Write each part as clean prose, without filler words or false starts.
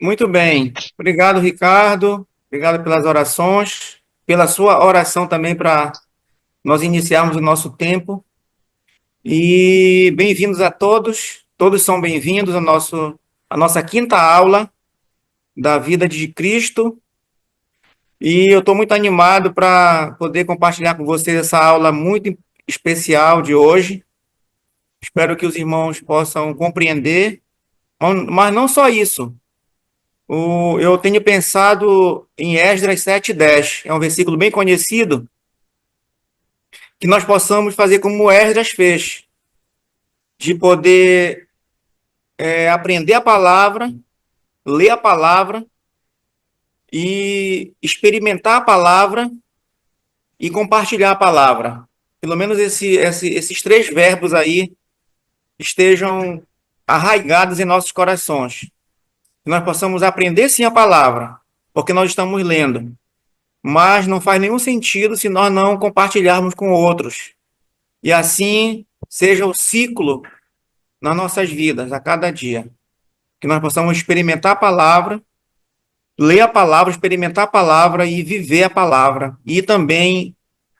Muito bem. Obrigado, Ricardo. Obrigado pelas orações, pela sua oração também para nós iniciarmos o nosso tempo. E bem-vindos a todos. Todos são bem-vindos à nossa quinta aula da vida de Cristo. E eu estou muito animado para poder compartilhar com vocês essa aula muito especial de hoje. Espero que os irmãos possam compreender. Mas não só isso. Eu tenho pensado em Esdras 7:10, é um versículo bem conhecido, que nós possamos fazer como Esdras fez, de poder aprender a palavra, ler a palavra e experimentar a palavra e compartilhar a palavra. Pelo menos esses três verbos aí estejam arraigados em nossos corações. Que nós possamos aprender sim a palavra, porque nós estamos lendo, mas não faz nenhum sentido se nós não compartilharmos com outros. E assim seja o ciclo nas nossas vidas, a cada dia. Que nós possamos experimentar a palavra, ler a palavra, experimentar a palavra e viver a palavra. E também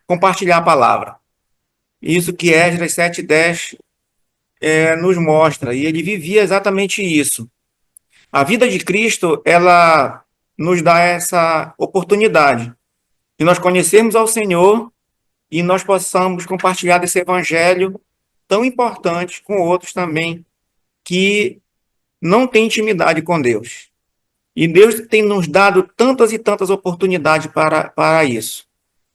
compartilhar a palavra. Isso que Esdras 7:10 nos mostra. E ele vivia exatamente isso. A vida de Cristo, ela nos dá essa oportunidade de nós conhecermos ao Senhor e nós possamos compartilhar desse evangelho tão importante com outros também que não têm intimidade com Deus. E Deus tem nos dado tantas e tantas oportunidades para isso.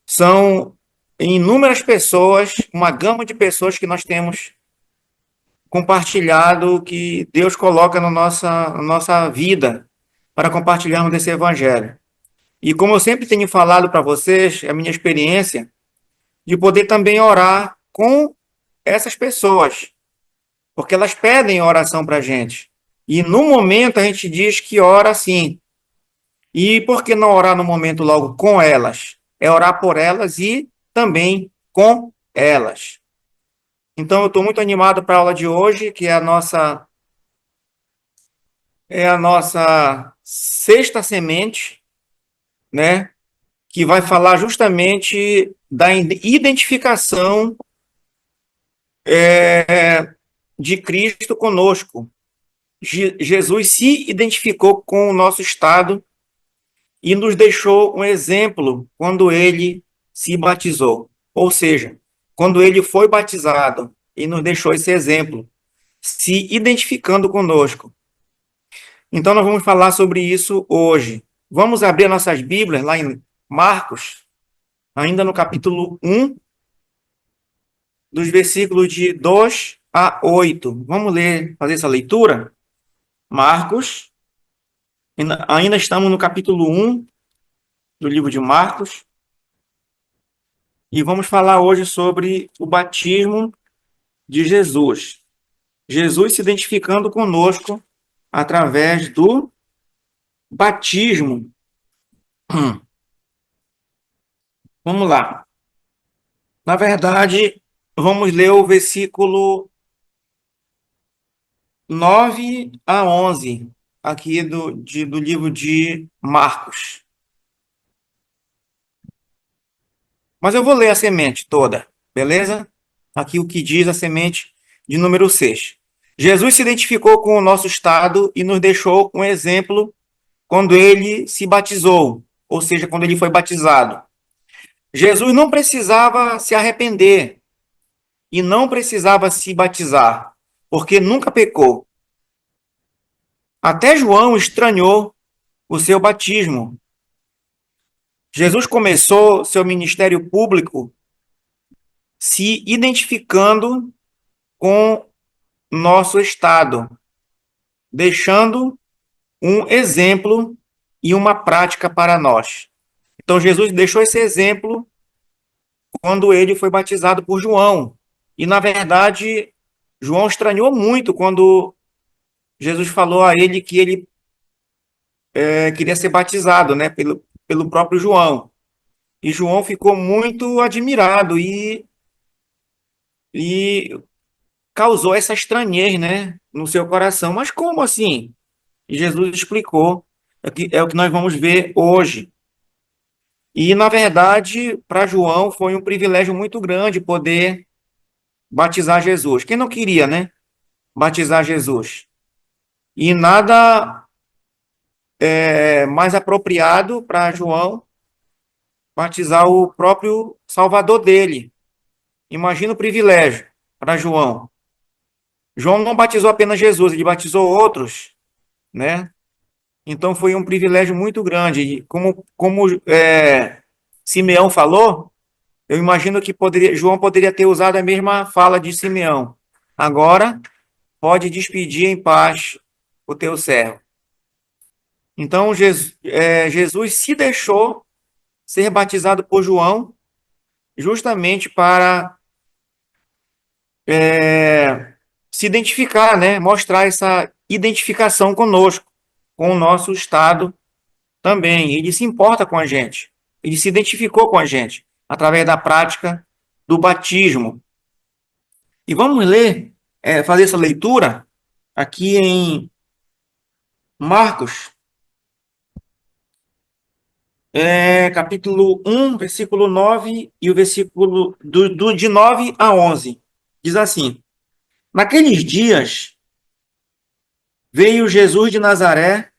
São inúmeras pessoas, uma gama de pessoas que nós temos compartilhado, que Deus coloca na nossa vida para compartilharmos desse evangelho. E como eu sempre tenho falado para vocês, é a minha experiência de poder também orar com essas pessoas, porque elas pedem oração para a gente. E no momento a gente diz que ora sim. E por que não orar no momento logo com elas? É orar por elas e também com elas. Então eu estou muito animado para a aula de hoje, que é a nossa sexta semente, né? Que vai falar justamente da identificação de Cristo conosco. Jesus se identificou com o nosso estado e nos deixou um exemplo quando ele se batizou. Ou seja, quando ele foi batizado e nos deixou esse exemplo, se identificando conosco. Então, nós vamos falar sobre isso hoje. Vamos abrir nossas Bíblias lá em Marcos, ainda no capítulo 1, dos versículos de 2 a 8. Vamos ler, fazer essa leitura? Marcos, ainda estamos no capítulo 1 do livro de Marcos, e vamos falar hoje sobre o batismo de Jesus. Jesus se identificando conosco através do batismo. Vamos lá. Na verdade, vamos ler o versículo 9 a 11, aqui do livro de Marcos. Mas eu vou ler a semente toda, beleza? Aqui o que diz a semente de número 6. Jesus se identificou com o nosso estado e nos deixou um exemplo quando ele se batizou, ou seja, quando ele foi batizado. Jesus não precisava se arrepender e não precisava se batizar, porque nunca pecou. Até João estranhou o seu batismo. Jesus começou seu ministério público se identificando com nosso estado, deixando um exemplo e uma prática para nós. Então, Jesus deixou esse exemplo quando ele foi batizado por João. E, na verdade, João estranhou muito quando Jesus falou a ele que ele queria ser batizado, né, pelo próprio João. E João ficou muito admirado e causou essa estranhez, né, no seu coração. Mas como assim? E Jesus explicou, é o que nós vamos ver hoje. E, na verdade, para João foi um privilégio muito grande poder batizar Jesus. Quem não queria, né? Batizar Jesus. E nada mais apropriado para João batizar o próprio Salvador dele. Imagina o privilégio para João. João não batizou apenas Jesus, ele batizou outros, né? Então foi um privilégio muito grande. E como Simeão falou, eu imagino que João poderia ter usado a mesma fala de Simeão. Agora pode despedir em paz o teu servo. Então Jesus se deixou ser batizado por João justamente para se identificar, né? Mostrar essa identificação conosco, com o nosso estado também. Ele se importa com a gente. Ele se identificou com a gente através da prática do batismo. E vamos ler, fazer essa leitura aqui em Marcos, capítulo 1, versículo 9 e o versículo de 9 a 11. Diz assim: Naqueles dias veio Jesus de Nazaré,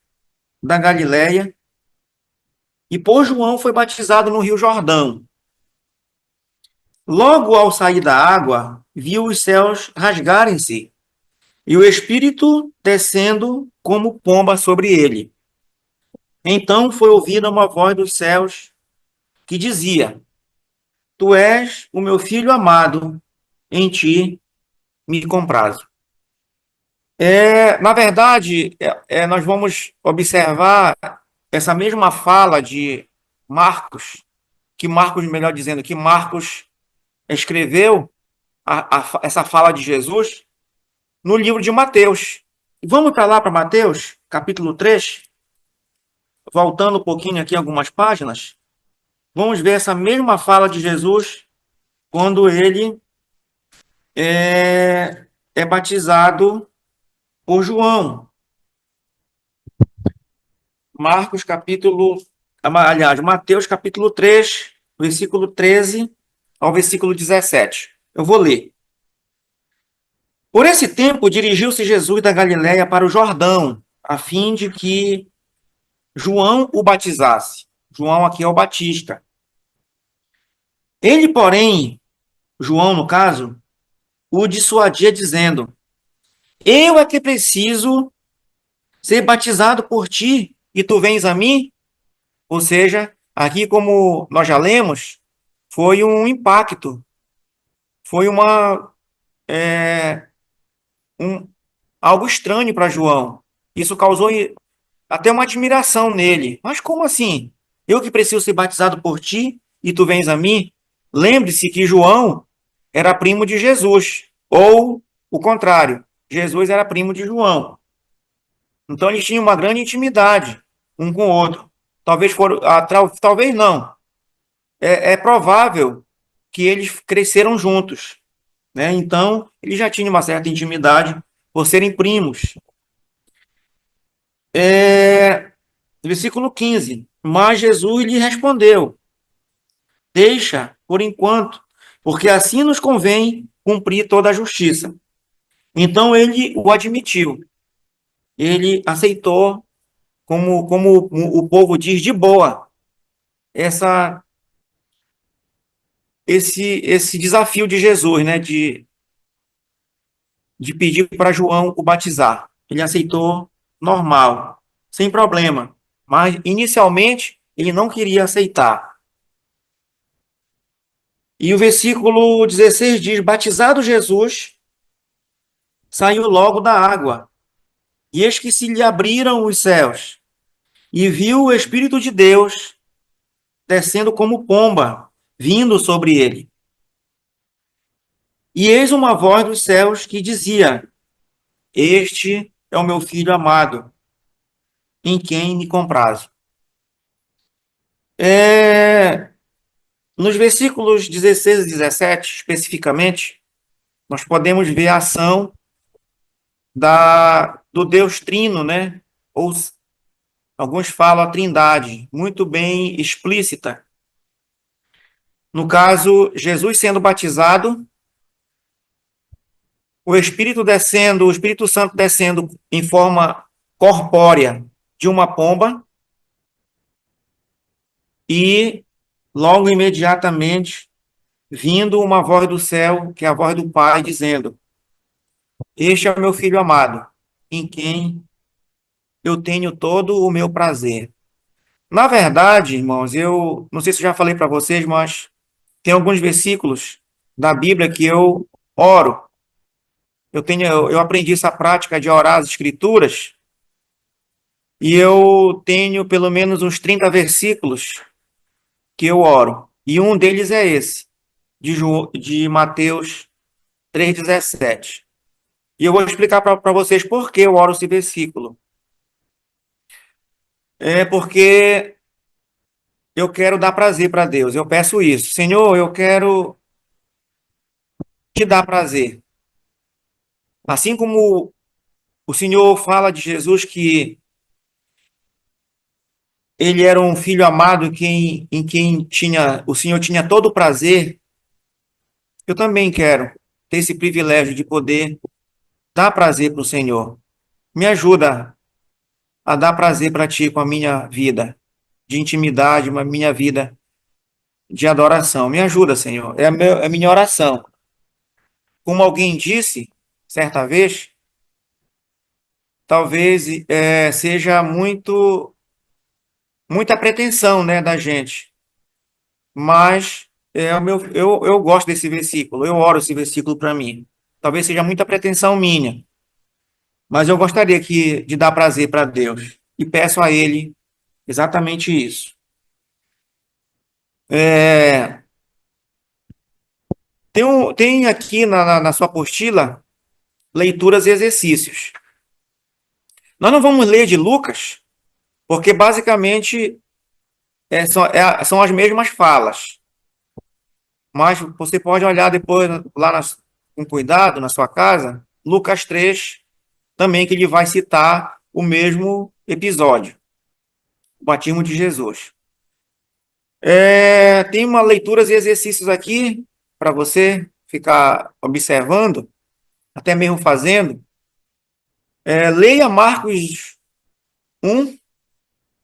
da Galiléia, e por João foi batizado no Rio Jordão. Logo ao sair da água, viu os céus rasgarem-se, e o Espírito descendo como pomba sobre ele. Então foi ouvida uma voz dos céus que dizia: Tu és o meu filho amado, em ti me comprazo. Na verdade, nós vamos observar essa mesma fala de Marcos, melhor dizendo, que Marcos escreveu essa fala de Jesus no livro de Mateus. Vamos para lá para Mateus, capítulo 3, voltando um pouquinho aqui algumas páginas, vamos ver essa mesma fala de Jesus quando ele é batizado por João. Mateus capítulo 3, versículo 13 ao versículo 17. Eu vou ler. Por esse tempo, dirigiu-se Jesus da Galiléia para o Jordão, a fim de que João o batizasse. João aqui é o Batista. Ele, porém, João no caso, o dissuadia dizendo: Eu é que preciso ser batizado por ti e tu vens a mim? Ou seja, aqui como nós já lemos, foi um impacto, foi um, algo estranho para João. Isso causou até uma admiração nele. Mas como assim? Eu que preciso ser batizado por ti e tu vens a mim? Lembre-se que João era primo de Jesus, ou o contrário, Jesus era primo de João. Então eles tinham uma grande intimidade um com o outro. Talvez não. É provável que eles cresceram juntos, né? Então eles já tinham uma certa intimidade por serem primos. Versículo 15. Mas Jesus lhe respondeu: Deixa, por enquanto, porque assim nos convém cumprir toda a justiça. Então ele o admitiu. Ele aceitou, como o povo diz, de boa, essa, esse desafio de Jesus, né? De pedir para João o batizar. Ele aceitou normal, sem problema. Mas, inicialmente, ele não queria aceitar. E o versículo 16 diz: Batizado Jesus, saiu logo da água. E eis que se lhe abriram os céus. E viu o Espírito de Deus descendo como pomba, vindo sobre ele. E eis uma voz dos céus que dizia: Este é o meu filho amado, em quem me comprazo. Nos versículos 16 e 17, especificamente, nós podemos ver a ação do Deus Trino, né? ou alguns falam a Trindade, muito bem explícita. No caso, Jesus sendo batizado, o Espírito descendo, o Espírito Santo descendo em forma corpórea de uma pomba e logo imediatamente vindo uma voz do céu, que é a voz do Pai, dizendo: Este é o meu filho amado, em quem eu tenho todo o meu prazer. Na verdade, irmãos, eu não sei se eu já falei para vocês, mas tem alguns versículos da Bíblia que eu oro. Eu aprendi essa prática de orar as Escrituras e eu tenho pelo menos uns 30 versículos que eu oro. E um deles é esse, de Mateus 3,17. E eu vou explicar para vocês por que eu oro esse versículo. É porque eu quero dar prazer para Deus. Eu peço isso. Senhor, eu quero te dar prazer. Assim como o Senhor fala de Jesus que ele era um filho amado em quem o Senhor tinha todo o prazer, eu também quero ter esse privilégio de poder dar prazer para o Senhor. Me ajuda a dar prazer para ti com a minha vida de intimidade, a minha vida de adoração. Me ajuda, Senhor. É a minha oração. Como alguém disse certa vez, talvez seja muita pretensão, né, da gente, mas eu gosto desse versículo, eu oro esse versículo para mim. Talvez seja muita pretensão minha, mas eu gostaria de dar prazer para Deus e peço a Ele exatamente isso. É, tem aqui na sua apostila leituras e exercícios. Nós não vamos ler de Lucas, porque basicamente são as mesmas falas. Mas você pode olhar depois com cuidado na sua casa, Lucas 3, também que ele vai citar o mesmo episódio, o batismo de Jesus. Tem uma leituras e exercícios aqui para você ficar observando, até mesmo fazendo. Leia Marcos 1,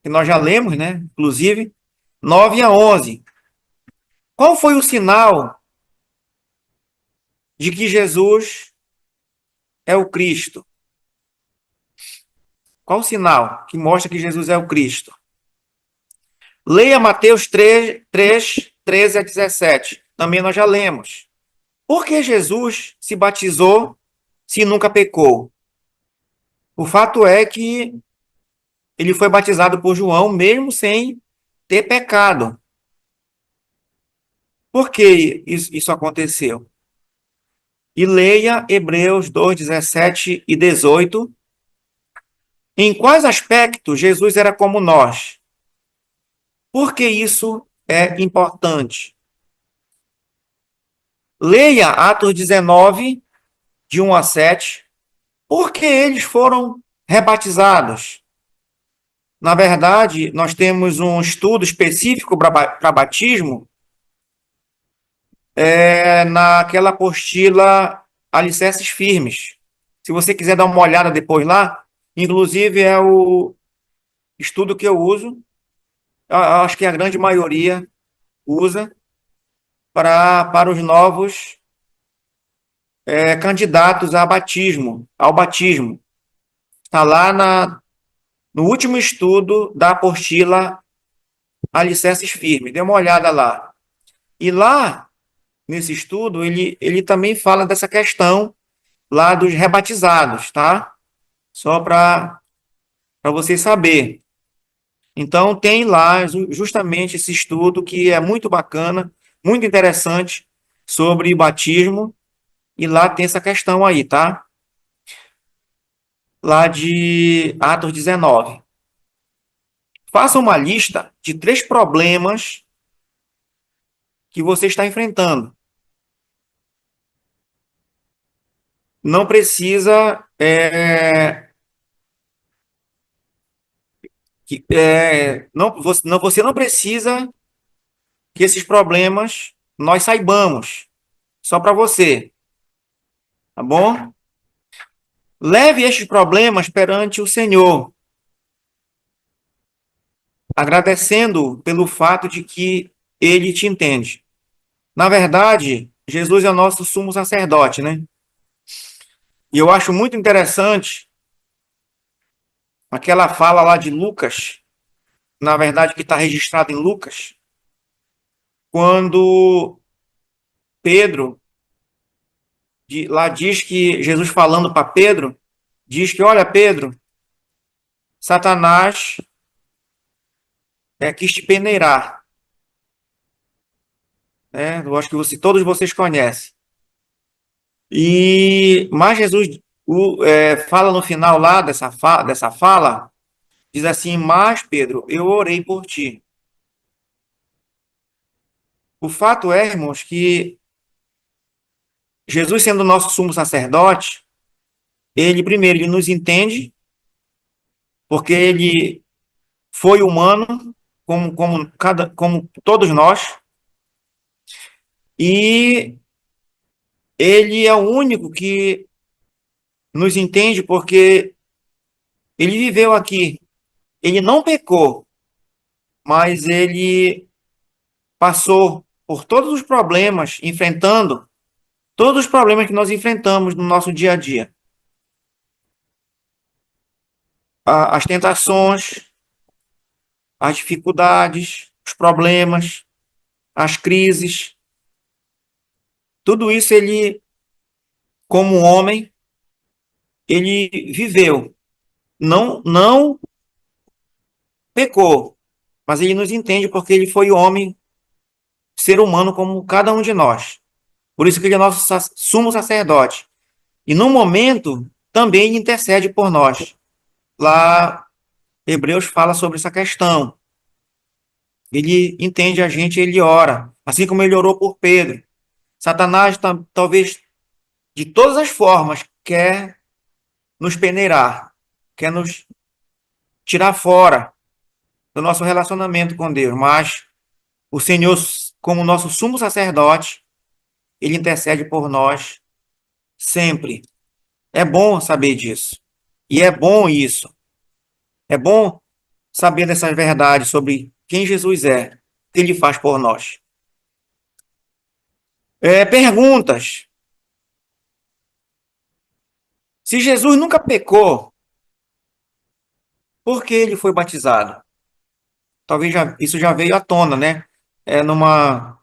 que nós já lemos, né? Inclusive, 9 a 11. Qual foi o sinal de que Jesus é o Cristo? Qual o sinal que mostra que Jesus é o Cristo? Leia Mateus 3, 13 a 17. Também nós já lemos. Por que Jesus se batizou se nunca pecou? O fato é que ele foi batizado por João mesmo sem ter pecado. Por que isso aconteceu? E leia Hebreus 2, 17 e 18. Em quais aspectos Jesus era como nós? Por que isso é importante? Leia Atos 19, de 1 a 7. Por que eles foram rebatizados? Na verdade, nós temos um estudo específico para batismo naquela apostila Alicerces Firmes. Se você quiser dar uma olhada depois lá, inclusive é o estudo que eu uso, eu acho que a grande maioria usa para os novos candidatos ao batismo. Está lá no último estudo da apostila Alicerces Firmes. Dê uma olhada lá. E lá, nesse estudo, ele também fala dessa questão lá dos rebatizados, tá? Só para você saber. Então, tem lá justamente esse estudo que é muito bacana, muito interessante sobre batismo, e lá tem essa questão aí, tá? Lá de Atos 19. Faça uma lista de 3 problemas que você está enfrentando. Não precisa Você não precisa que esses problemas nós saibamos, só para você, tá bom? Leve estes problemas perante o Senhor, agradecendo pelo fato de que Ele te entende. Na verdade, Jesus é o nosso sumo sacerdote, né? E eu acho muito interessante aquela fala lá de Lucas, na verdade que está registrado em Lucas, quando Pedro, lá diz que Jesus falando para Pedro, diz que, olha, Pedro, Satanás quis te peneirar, né? Eu acho que todos vocês conhecem. Mas Jesus fala no final lá dessa fala, diz assim, mas Pedro, eu orei por ti. O fato é, irmãos, que Jesus sendo nosso sumo sacerdote, ele primeiro ele nos entende, porque ele foi humano, como todos nós, e ele é o único que nos entende porque ele viveu aqui. Ele não pecou, mas ele passou por todos os problemas, enfrentando todos os problemas que nós enfrentamos no nosso dia a dia. As tentações, as dificuldades, os problemas, as crises, tudo isso ele, como homem, ele viveu. Não pecou, mas ele nos entende porque ele foi homem, ser humano como cada um de nós. Por isso que ele é nosso sumo sacerdote. E no momento também ele intercede por nós. Lá Hebreus fala sobre essa questão. Ele entende a gente, ele ora, assim como ele orou por Pedro. Satanás talvez de todas as formas quer nos peneirar, quer nos tirar fora do nosso relacionamento com Deus, mas o Senhor, como nosso sumo sacerdote, ele intercede por nós sempre. É bom saber disso. E é bom isso. É bom saber dessas verdades sobre quem Jesus é, o que ele faz por nós. Perguntas. Se Jesus nunca pecou, por que ele foi batizado? Talvez isso já veio à tona, né? Numa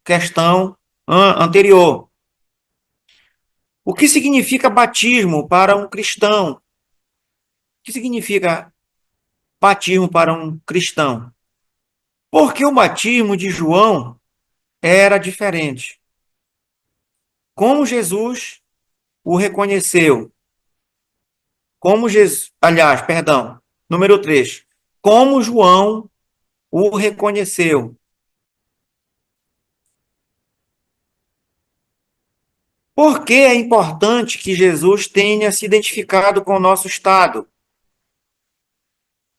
questão anterior. O que significa batismo para um cristão? O que significa batismo para um cristão? Porque o batismo de João era diferente. Como Jesus o reconheceu? Como Jesus, aliás, perdão, número 3. Como João o reconheceu? Por que é importante que Jesus tenha se identificado com o nosso estado?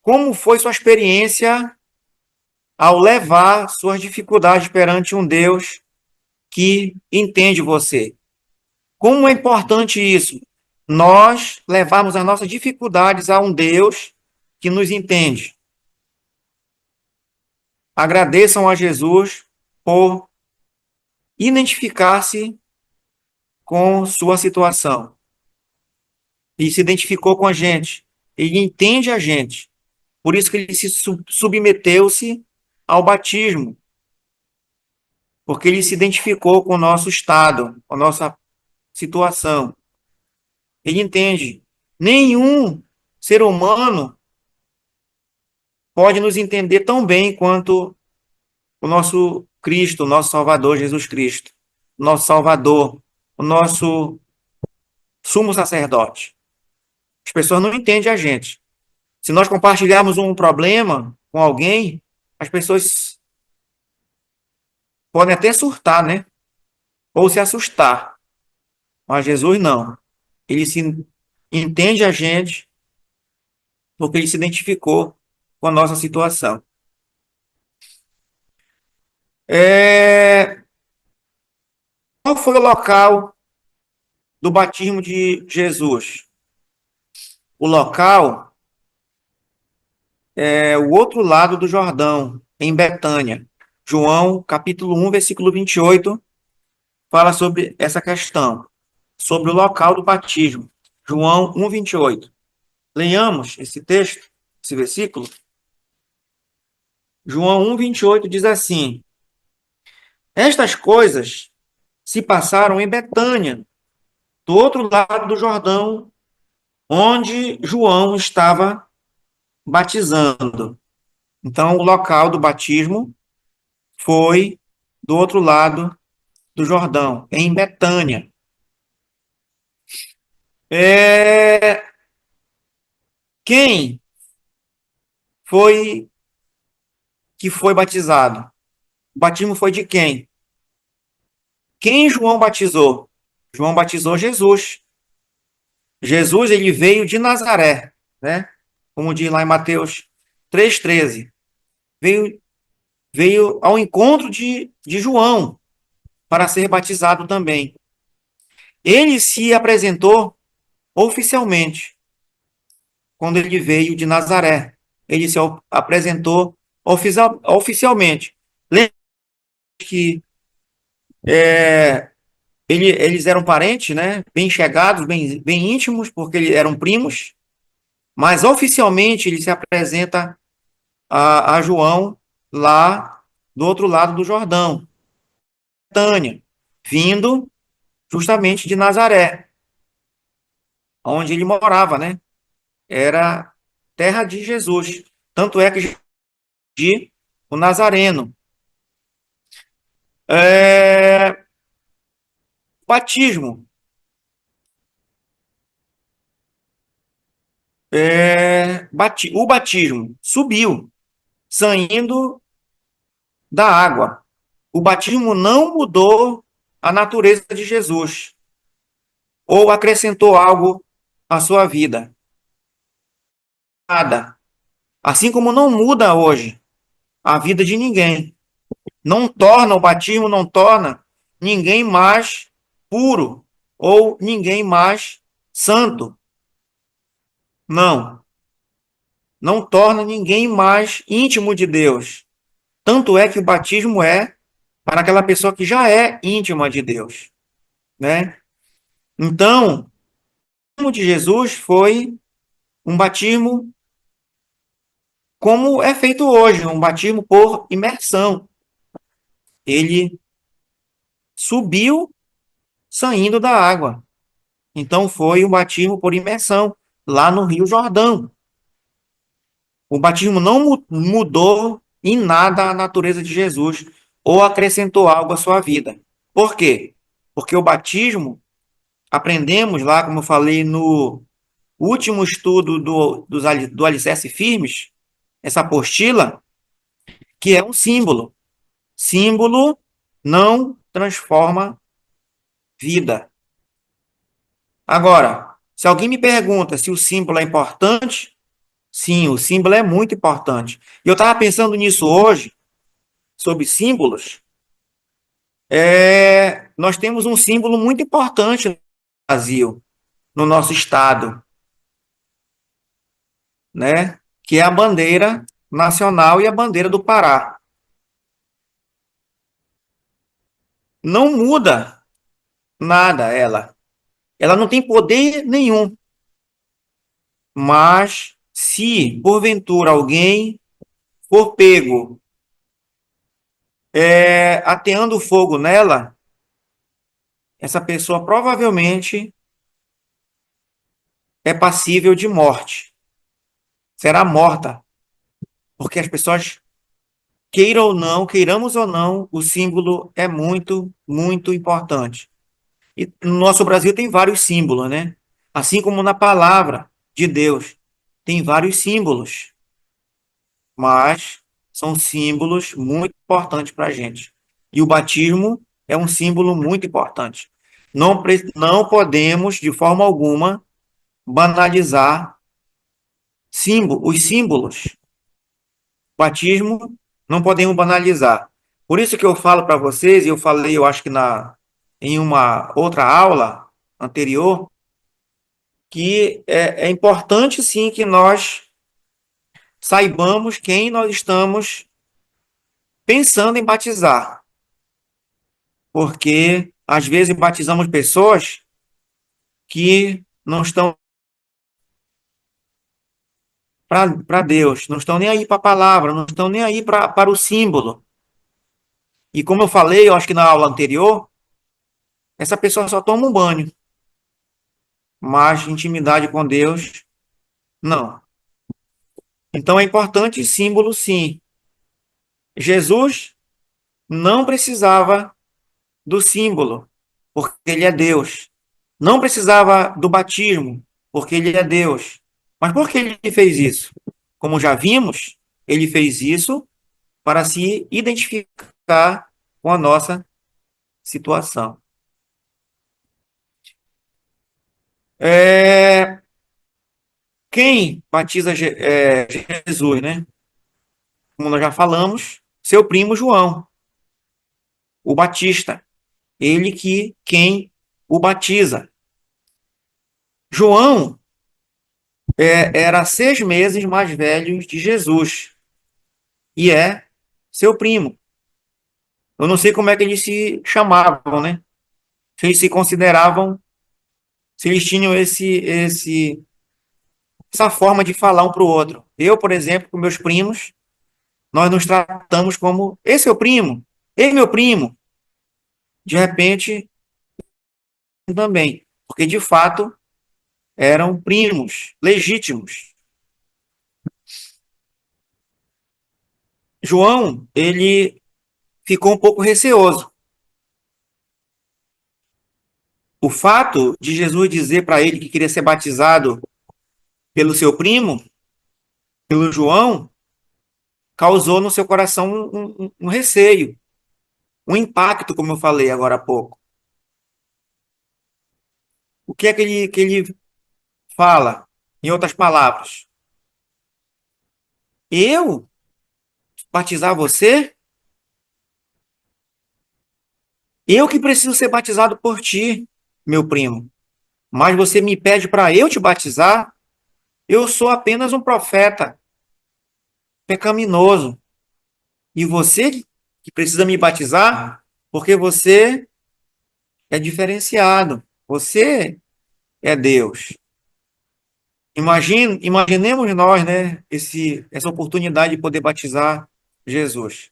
Como foi sua experiência ao levar suas dificuldades perante um Deus que entende você? Como é importante isso? Nós levarmos as nossas dificuldades a um Deus que nos entende. Agradeçam a Jesus por identificar-se com sua situação. Ele se identificou com a gente. Ele entende a gente. Por isso que ele se submeteu-se ao batismo. Porque ele se identificou com o nosso estado, com a nossa situação. Ele entende. Nenhum ser humano pode nos entender tão bem quanto o nosso Cristo, o nosso Salvador Jesus Cristo, o nosso Salvador, o nosso sumo sacerdote. As pessoas não entendem a gente. Se nós compartilharmos um problema com alguém, as pessoas podem até surtar, né? Ou se assustar. Mas Jesus não. Ele se entende a gente porque ele se identificou. com a nossa situação. É, Qual foi o local do batismo de Jesus? O local é o outro lado do Jordão, em Betânia. João, capítulo 1, versículo 28, fala sobre essa questão, sobre o local do batismo. João 1, 28. Leiamos esse texto, esse versículo. João 1, 28 diz assim: Estas coisas se passaram em Betânia, do outro lado do Jordão, onde João estava batizando. Então, o local do batismo foi do outro lado do Jordão, em Betânia. É... Quem foi que foi batizado? O batismo foi de quem? Quem João batizou? João batizou Jesus. Jesus, ele veio de Nazaré, né? Como diz lá em Mateus 3,13. Veio ao encontro de João para ser batizado também. Ele se apresentou oficialmente quando ele veio de Nazaré. Ele se apresentou oficialmente. Lembra que eles eram parentes, né? Bem chegados, bem íntimos, porque eles eram primos, mas oficialmente ele se apresenta a João lá do outro lado do Jordão, Tânia, vindo justamente de Nazaré, onde ele morava, né? Era terra de Jesus. Tanto é que de o Nazareno. É, Batismo. O batismo subiu, saindo da água. O batismo não mudou a natureza de Jesus ou acrescentou algo à sua vida. Nada. Assim como não muda hoje a vida de ninguém. O batismo não torna ninguém mais puro ou ninguém mais santo. Não. Não torna ninguém mais íntimo de Deus. Tanto é que o batismo é para aquela pessoa que já é íntima de Deus, né? Então, o batismo de Jesus foi um batismo como é feito hoje, um batismo por imersão. Ele subiu saindo da água. Então, foi um batismo por imersão lá no Rio Jordão. O batismo não mudou em nada a natureza de Jesus ou acrescentou algo à sua vida. Por quê? Porque o batismo, aprendemos lá, como eu falei no último estudo do Alicerce Firmes, essa apostila, que é um símbolo. Símbolo não transforma vida. Agora, se alguém me pergunta se o símbolo é importante, sim, o símbolo é muito importante. E eu estava pensando nisso hoje, sobre símbolos. Nós temos um símbolo muito importante no Brasil, no nosso estado, né? Que é a bandeira nacional e a bandeira do Pará. Não muda nada ela. Ela não tem poder nenhum. Mas se porventura alguém for pego ateando fogo nela, essa pessoa provavelmente é passível de morte. Será morta, porque as pessoas queiramos ou não, o símbolo é muito, muito importante. E no nosso Brasil tem vários símbolos, né? Assim como na palavra de Deus, tem vários símbolos, mas são símbolos muito importantes para a gente. E o batismo é um símbolo muito importante. Não podemos, de forma alguma, banalizar os símbolos. batismo não podemos banalizar. Por isso que eu falo para vocês, e eu falei, eu acho que em uma outra aula anterior, que é importante sim que nós saibamos quem nós estamos pensando em batizar, porque às vezes batizamos pessoas que não estão para Deus, não estão nem aí para a palavra, não estão nem aí para o símbolo. E como eu falei, eu acho que na aula anterior, essa pessoa só toma um banho, mas intimidade com Deus, não. Então é importante símbolo, sim. Jesus não precisava do símbolo, porque ele é Deus. Não precisava do batismo, porque ele é Deus. Mas por que ele fez isso? Como já vimos, ele fez isso para se identificar com a nossa situação. É, quem batiza Jesus, né? Como nós já falamos, seu primo João, o Batista. Ele que quem o batiza. João era 6 meses mais velho de Jesus e é seu primo. Eu não sei como é que eles se chamavam, né? Se eles se consideravam, se eles tinham essa forma de falar um para o outro. Eu, por exemplo, com meus primos, nós nos tratamos como esse é o primo, ei meu primo. De repente, também, porque de fato eram primos legítimos. João, ele ficou um pouco receoso. O fato de Jesus dizer para ele que queria ser batizado pelo seu primo, pelo João, causou no seu coração um receio, um impacto, como eu falei agora há pouco. O que é que ele fala? Em outras palavras, eu batizar você? Eu que preciso ser batizado por ti, meu primo. Mas você me pede para eu te batizar? Eu sou apenas um profeta pecaminoso. E você que precisa me batizar? Porque você é diferenciado. Você é Deus. Imaginemos nós, né, essa oportunidade de poder batizar Jesus.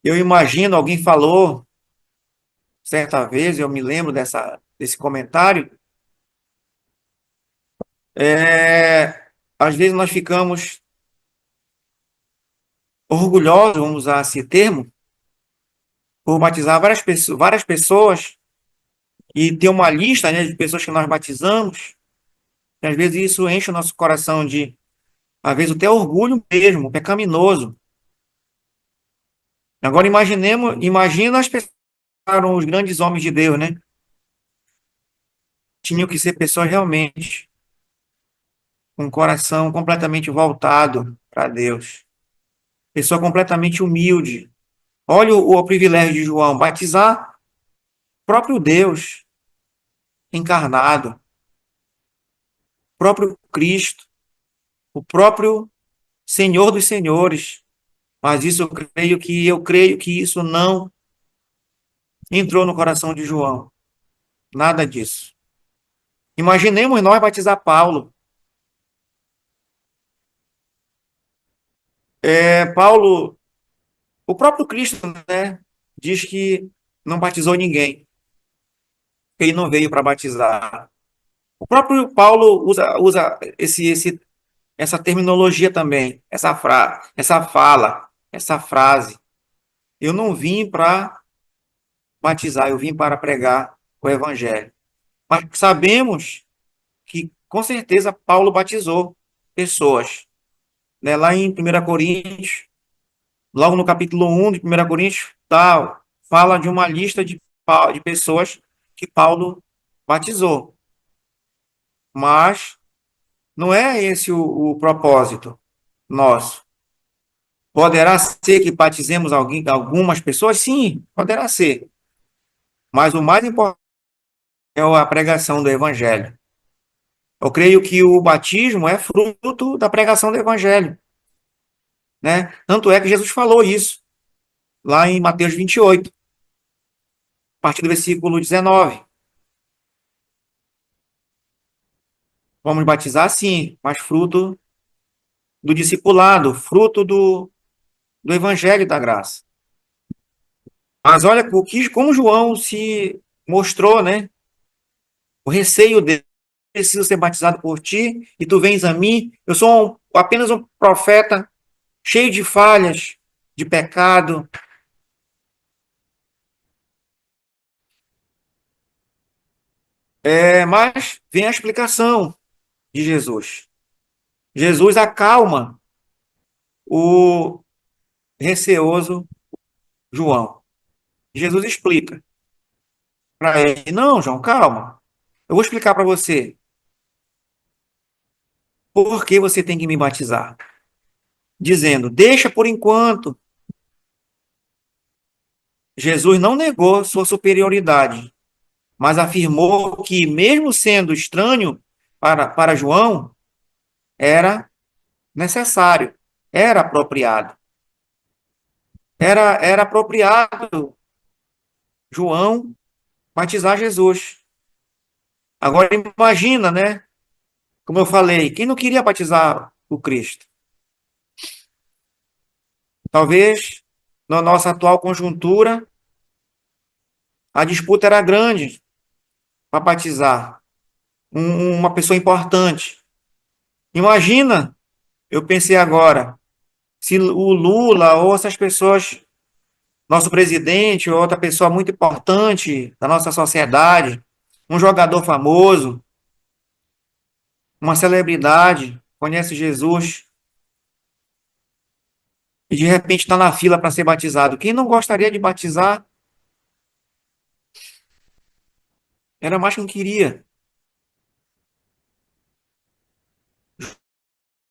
Eu imagino, alguém falou certa vez, eu me lembro desse comentário, às vezes nós ficamos orgulhosos, vamos usar esse termo, por batizar várias pessoas e ter uma lista, né, de pessoas que nós batizamos, e às vezes isso enche o nosso coração de, às vezes, até orgulho mesmo, pecaminoso. Agora imagina as pessoas que eram os grandes homens de Deus, né? Tinham que ser pessoas realmente com o coração completamente voltado para Deus. Pessoa completamente humilde. Olha o privilégio de João, batizar o próprio Deus encarnado, o próprio Cristo, o próprio Senhor dos Senhores. Mas isso eu creio que isso não entrou no coração de João. Nada disso. Imaginemos nós batizar Paulo. Paulo, o próprio Cristo, né, diz que não batizou ninguém. Ele não veio para batizar. O próprio Paulo usa essa terminologia também, essa fala, essa frase. Eu não vim para batizar, eu vim para pregar o evangelho. Mas sabemos que, com certeza, Paulo batizou pessoas. Né? Lá em 1 Coríntios, logo no capítulo 1 de 1 Coríntios, fala de uma lista de pessoas que Paulo batizou. Mas Não é esse o propósito nosso. Poderá ser que batizemos algumas pessoas? Sim, poderá ser. Mas o mais importante é a pregação do Evangelho. Eu creio que o batismo é fruto da pregação do Evangelho, né? Tanto é que Jesus falou isso lá em Mateus 28, a partir do versículo 19. Vamos batizar, sim, mas fruto do discipulado, fruto do Evangelho da graça. Mas olha como João se mostrou, né? O receio dele: preciso ser batizado por ti e tu vens a mim. Eu sou apenas um profeta cheio de falhas, de pecado. Mas vem a explicação de Jesus. Jesus acalma o receoso João. Jesus explica para ele: não, João, calma. Eu vou explicar para você por que você tem que me batizar. Dizendo: deixa por enquanto. Jesus não negou sua superioridade, mas afirmou que, mesmo sendo estranho para João, era necessário, era apropriado. Era apropriado João batizar Jesus. Agora imagina, né? Como eu falei, quem não queria batizar o Cristo? Talvez, na nossa atual conjuntura, a disputa era grande para batizar uma pessoa importante. Imagina, eu pensei agora, se o Lula ou essas pessoas, nosso presidente ou outra pessoa muito importante da nossa sociedade, um jogador famoso, uma celebridade, conhece Jesus e de repente está na fila para ser batizado. Quem não gostaria de batizar? Era mais que não queria.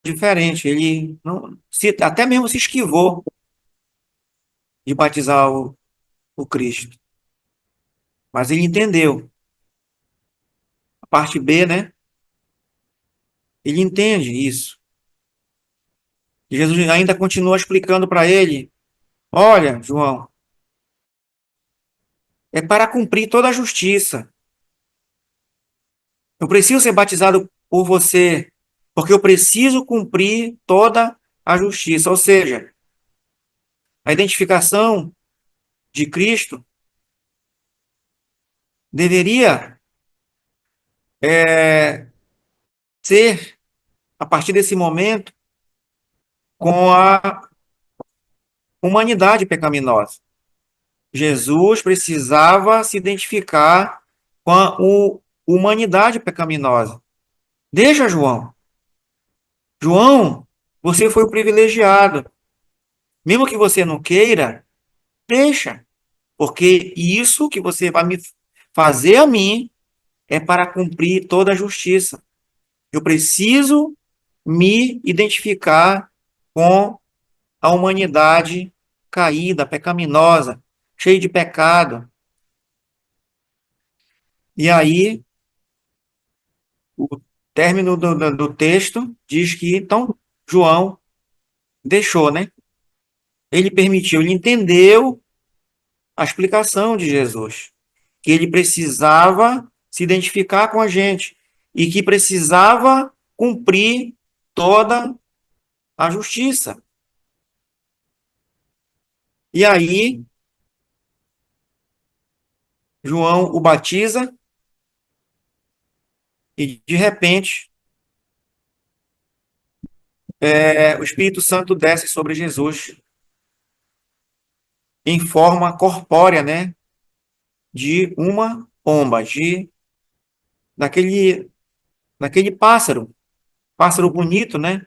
Diferente, ele não, até mesmo se esquivou de batizar o Cristo. Mas ele entendeu. A parte B, né? Ele entende isso. E Jesus ainda continua explicando para ele: olha, João, é para cumprir toda a justiça. Eu preciso ser batizado por você, porque eu preciso cumprir toda a justiça. Ou seja, a identificação de Cristo deveria ser, a partir desse momento, com a humanidade pecaminosa. Jesus precisava se identificar com a humanidade pecaminosa. Deixa, João. João, você foi o privilegiado. Mesmo que você não queira, deixa. Porque isso que você vai me fazer a mim é para cumprir toda a justiça. Eu preciso me identificar com a humanidade caída, pecaminosa, cheia de pecado. E aí, o término do texto diz que, então, João deixou, né? Ele permitiu, ele entendeu a explicação de Jesus, que ele precisava se identificar com a gente e que precisava cumprir toda a justiça. E aí, João o batiza e, de repente, o Espírito Santo desce sobre Jesus em forma corpórea, né? De uma pomba, daquele, daquele pássaro bonito, né?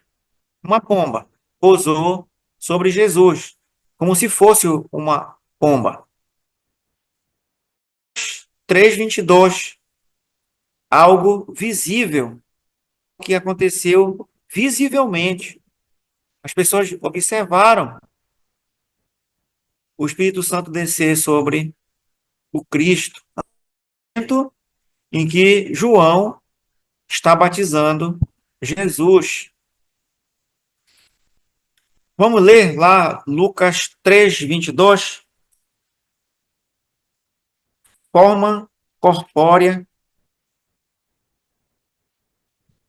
Uma pomba pousou sobre Jesus, como se fosse uma pomba. 3:22, algo visível que aconteceu visivelmente. As pessoas observaram o Espírito Santo descer sobre o Cristo, em que João está batizando Jesus. Vamos ler lá Lucas 3:22. Forma corpórea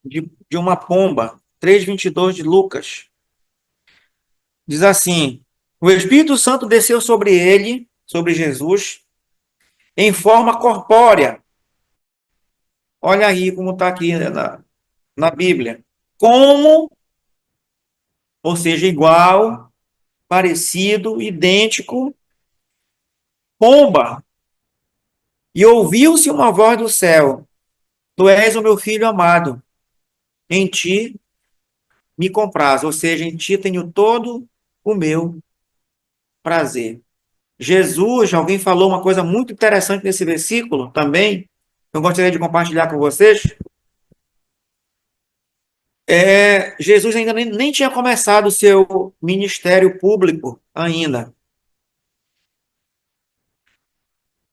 de uma pomba. 3:22 de Lucas. Diz assim: o Espírito Santo desceu sobre ele, sobre Jesus, em forma corpórea. Olha aí como está aqui na Bíblia. Como, ou seja, igual, parecido, idêntico, pomba. E ouviu-se uma voz do céu: Tu és o meu filho amado, em ti me compraz, ou seja, em ti tenho todo o meu prazer. Jesus, alguém falou uma coisa muito interessante nesse versículo também, eu gostaria de compartilhar com vocês. Jesus ainda nem tinha começado o seu ministério público ainda.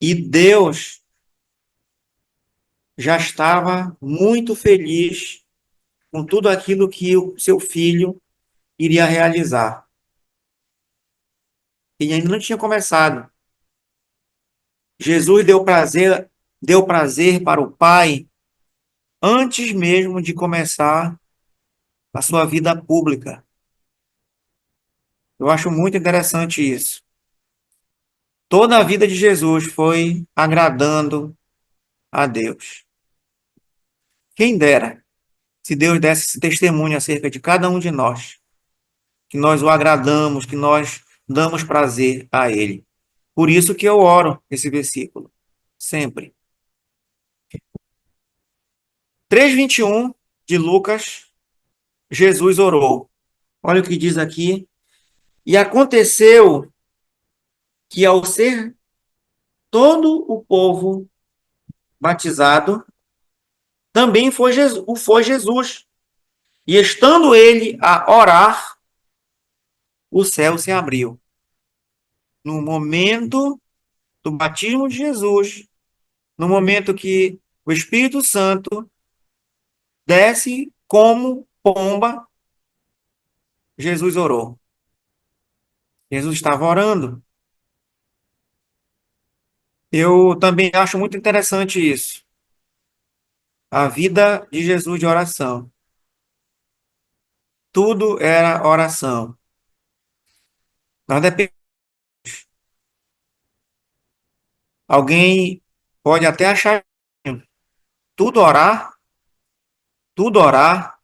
E Deus já estava muito feliz com tudo aquilo que o seu filho iria realizar. Ele ainda não tinha começado. Jesus deu prazer para o Pai antes mesmo de começar a sua vida pública. Eu acho muito interessante isso. Toda a vida de Jesus foi agradando a Deus. Quem dera se Deus desse esse testemunho acerca de cada um de nós, que nós o agradamos, que nós damos prazer a Ele. Por isso que eu oro esse versículo, sempre. 3:21 de Lucas, Jesus orou. Olha o que diz aqui. E aconteceu que ao ser todo o povo batizado, também foi Jesus. E estando ele a orar, o céu se abriu. No momento do batismo de Jesus, no momento que o Espírito Santo desce como pomba, Jesus orou. Jesus estava orando. Eu também acho muito interessante isso. A vida de Jesus de oração. Tudo era oração. Nós dependemos. Alguém pode até achar tudo orar, tudo orar.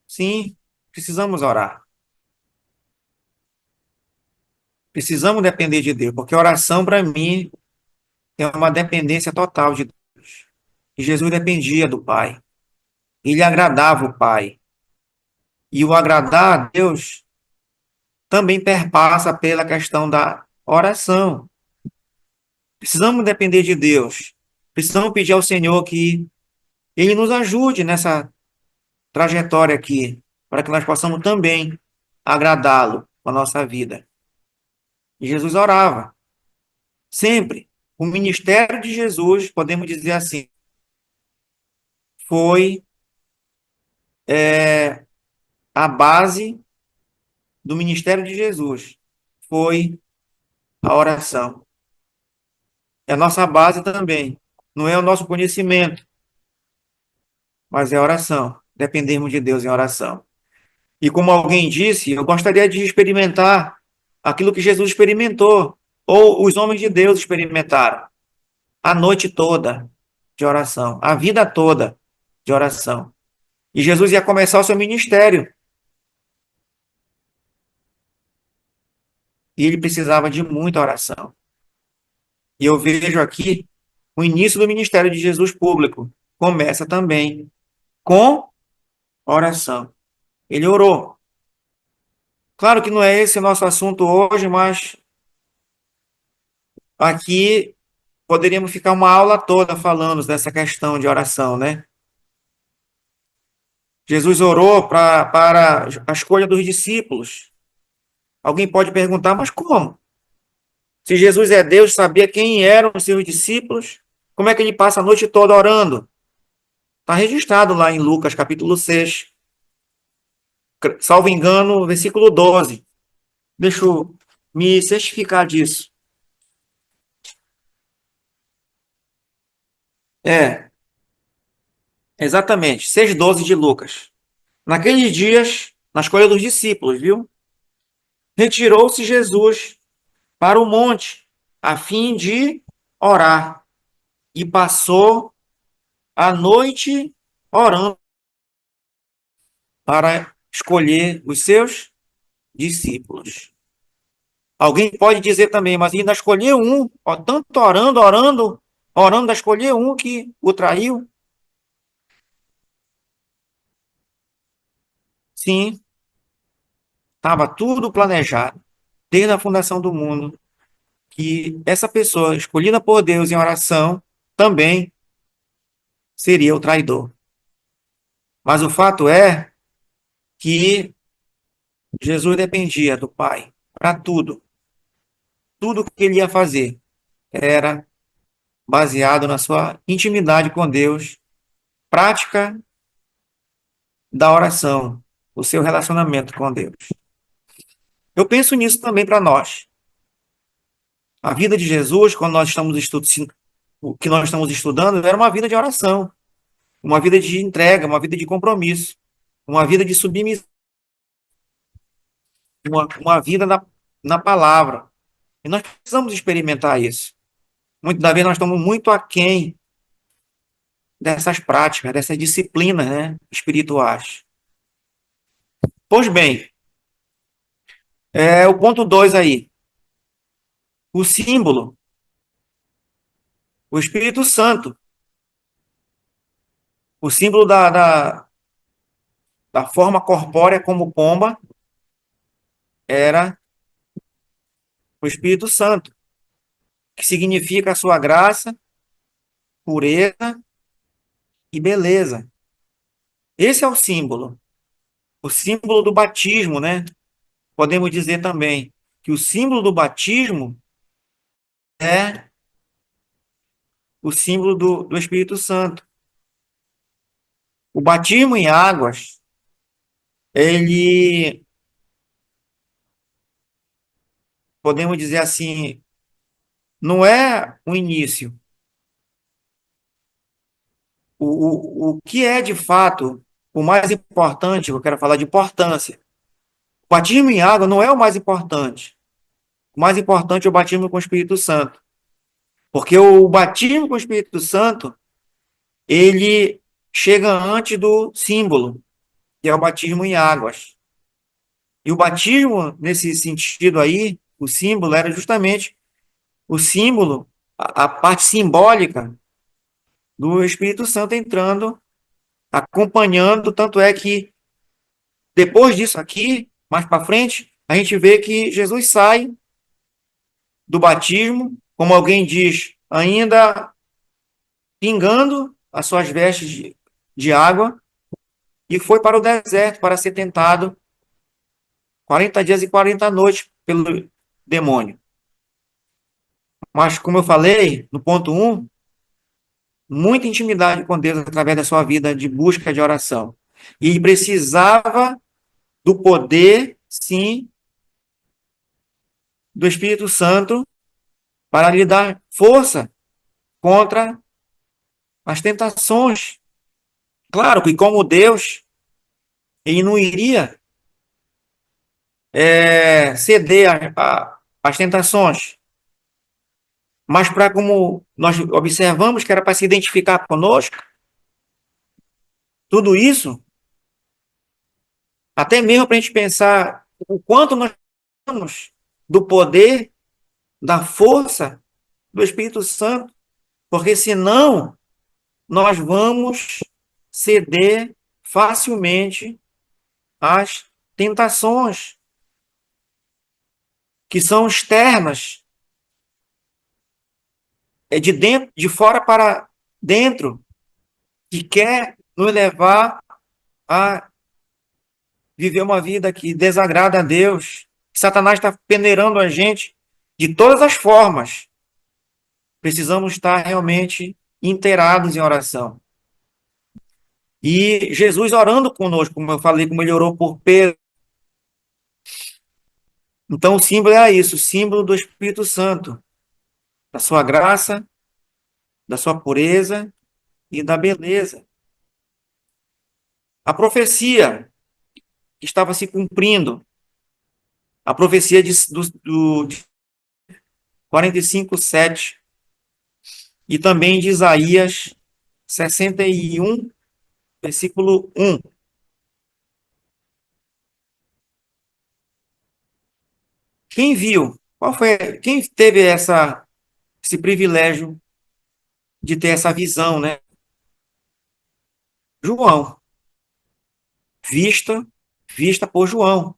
Sim, precisamos orar. Precisamos depender de Deus, porque oração para mim é uma dependência total de Deus. E Jesus dependia do Pai. Ele agradava o Pai. E o agradar a Deus também perpassa pela questão da oração. Precisamos depender de Deus. Precisamos pedir ao Senhor que Ele nos ajude nessa trajetória aqui, para que nós possamos também agradá-lo com a nossa vida. E Jesus orava, sempre. O ministério de Jesus, podemos dizer assim, foi a base do ministério de Jesus. Foi a oração. É a nossa base também. Não é o nosso conhecimento, mas é a oração. Dependemos de Deus em oração. E como alguém disse, eu gostaria de experimentar aquilo que Jesus experimentou, ou os homens de Deus experimentaram, a noite toda de oração, a vida toda de oração. E Jesus ia começar o seu ministério, e ele precisava de muita oração. E eu vejo aqui o início do ministério de Jesus público. Começa também com oração. Ele orou. Claro que não é esse o nosso assunto hoje, mas aqui poderíamos ficar uma aula toda falando dessa questão de oração, né? Jesus orou para a escolha dos discípulos. Alguém pode perguntar, mas como? Se Jesus é Deus, sabia quem eram os seus discípulos, como é que ele passa a noite toda orando? Está registrado lá em Lucas, capítulo 6, salvo engano, versículo 12. Deixa eu me certificar disso. É, exatamente, 6:12 de Lucas. Naqueles dias, na escolha dos discípulos, viu? Retirou-se Jesus para o monte, a fim de orar, e passou a noite orando para escolher os seus discípulos. Alguém pode dizer também, mas ainda escolheu um, ó, tanto orando, orando, orando, ainda escolheu um que o traiu. Sim, estava tudo planejado, desde a fundação do mundo, que essa pessoa escolhida por Deus em oração também seria o traidor. Mas o fato é que Jesus dependia do Pai para tudo. Tudo que ele ia fazer era baseado na sua intimidade com Deus, prática da oração, o seu relacionamento com Deus. Eu penso nisso também para nós. A vida de Jesus, quando nós estamos estudando, o que nós estamos estudando, era uma vida de oração, uma vida de entrega, uma vida de compromisso, uma vida de submissão, uma vida na palavra. E nós precisamos experimentar isso. Muitas das vezes nós estamos muito aquém dessas práticas, dessas disciplinas, né, espirituais. Pois bem, o ponto 2 aí, o símbolo, o Espírito Santo, o símbolo da forma corpórea como pomba era o Espírito Santo, que significa a sua graça, pureza e beleza. Esse é o símbolo do batismo, né? Podemos dizer também que o símbolo do batismo é o símbolo do Espírito Santo. O batismo em águas, ele, podemos dizer assim, não é o início. O que é, de fato, o mais importante, eu quero falar de importância. O batismo em água não é o mais importante. O mais importante é o batismo com o Espírito Santo. Porque o batismo com o Espírito Santo, ele chega antes do símbolo, que é o batismo em águas. E o batismo, nesse sentido aí, o símbolo era justamente o símbolo, a parte simbólica do Espírito Santo entrando, acompanhando, tanto é que depois disso aqui, mais para frente, a gente vê que Jesus sai do batismo, como alguém diz, ainda pingando as suas vestes de água, e foi para o deserto para ser tentado 40 dias e 40 noites pelo demônio. Mas, como eu falei, no ponto 1, muita intimidade com Deus através da sua vida de busca de oração. E precisava do poder, sim, do Espírito Santo para lhe dar força contra as tentações. Claro que, como Deus, ele não iria ceder às tentações, mas para como nós observamos que era para se identificar conosco, tudo isso, até mesmo para a gente pensar o quanto nós temos do poder, da força do Espírito Santo, porque senão nós vamos ceder facilmente às tentações que são externas, é de dentro, de fora para dentro, que quer nos levar a viver uma vida que desagrada a Deus. Satanás está peneirando a gente de todas as formas. Precisamos estar realmente inteirados em oração. E Jesus orando conosco, como eu falei, como ele orou por Pedro. Então, o símbolo é isso, o símbolo do Espírito Santo, da sua graça, da sua pureza e da beleza. A profecia que estava se cumprindo, a profecia de 45:7 e também de Isaías 61, versículo 1. Quem viu? Quem teve esse privilégio de ter essa visão, né? João, vista, vista por João.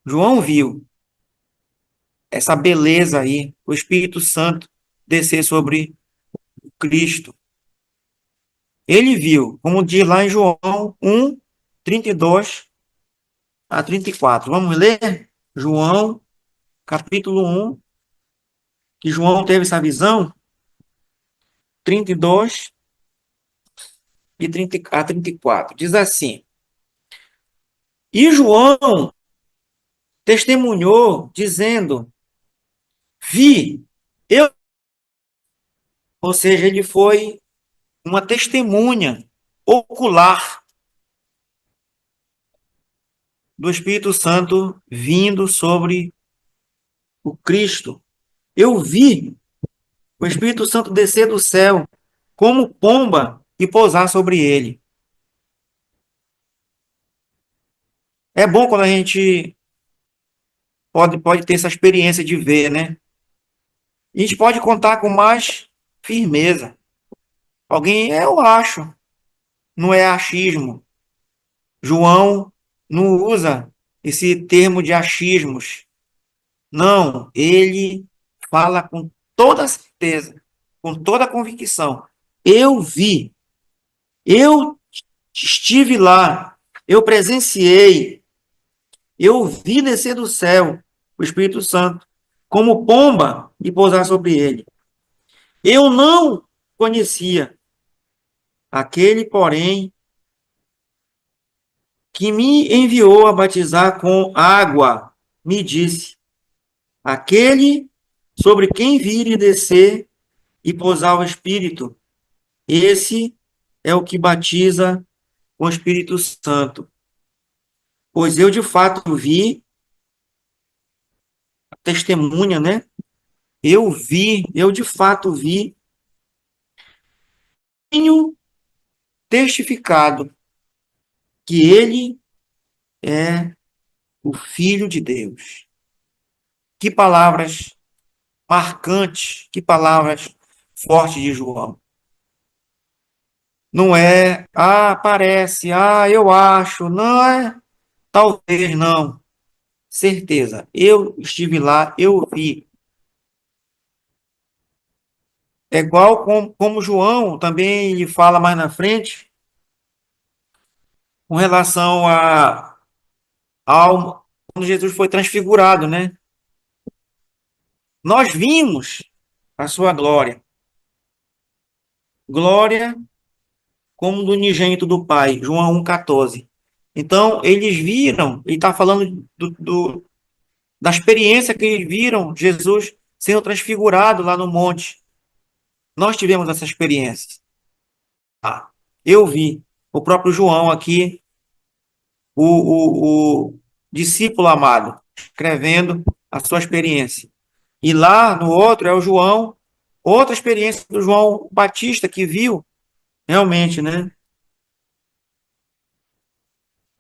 João viu essa beleza aí, o Espírito Santo descer sobre Cristo. Ele viu, como diz lá em João 1, 32 a 34. Vamos ler? João, capítulo 1, que João teve essa visão, 32 e 30 a 34. Diz assim: E João testemunhou, dizendo: Vi, eu. Ou seja, ele foi uma testemunha ocular do Espírito Santo vindo sobre o Cristo. Eu vi o Espírito Santo descer do céu como pomba e pousar sobre ele. É bom quando a gente pode ter essa experiência de ver, né? E a gente pode contar com mais firmeza. Alguém, eu acho, não é achismo. João não usa esse termo de achismos. Não, ele fala com toda certeza, com toda a convicção. Eu vi, eu estive lá, eu presenciei, eu vi descer do céu o Espírito Santo como pomba e pousar sobre ele. Eu não conhecia aquele, porém, que me enviou a batizar com água, me disse: aquele sobre quem vir e descer e pousar o Espírito, esse é o que batiza com o Espírito Santo. Pois eu de fato vi, testemunha, né? Eu de fato vi, tenho testificado que ele é o Filho de Deus. Que palavras marcantes, que palavras fortes de João. Não é, parece, eu acho, não é, talvez não. Certeza. Eu estive lá, eu vi. É igual como João também ele fala mais na frente, com relação ao quando Jesus foi transfigurado, né? Nós vimos a sua glória. Glória como do unigênito do Pai, João 1,14. Então, eles viram, ele está falando da experiência que eles viram Jesus sendo transfigurado lá no monte. Nós tivemos essa experiência. Eu vi o próprio João aqui, o discípulo amado, escrevendo a sua experiência. E lá no outro é o João, outra experiência do João Batista que viu realmente, né?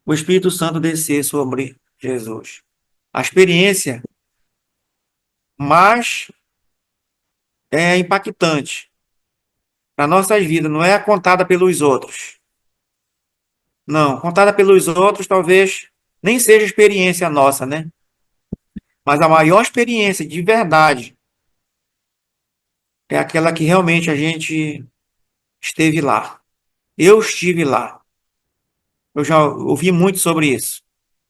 O Espírito Santo descer sobre Jesus. A experiência mais impactante para nossas vidas não é contada pelos outros. Não, contada pelos outros talvez nem seja experiência nossa, né? Mas a maior experiência de verdade é aquela que realmente a gente esteve lá. Eu estive lá. Eu já ouvi muito sobre isso.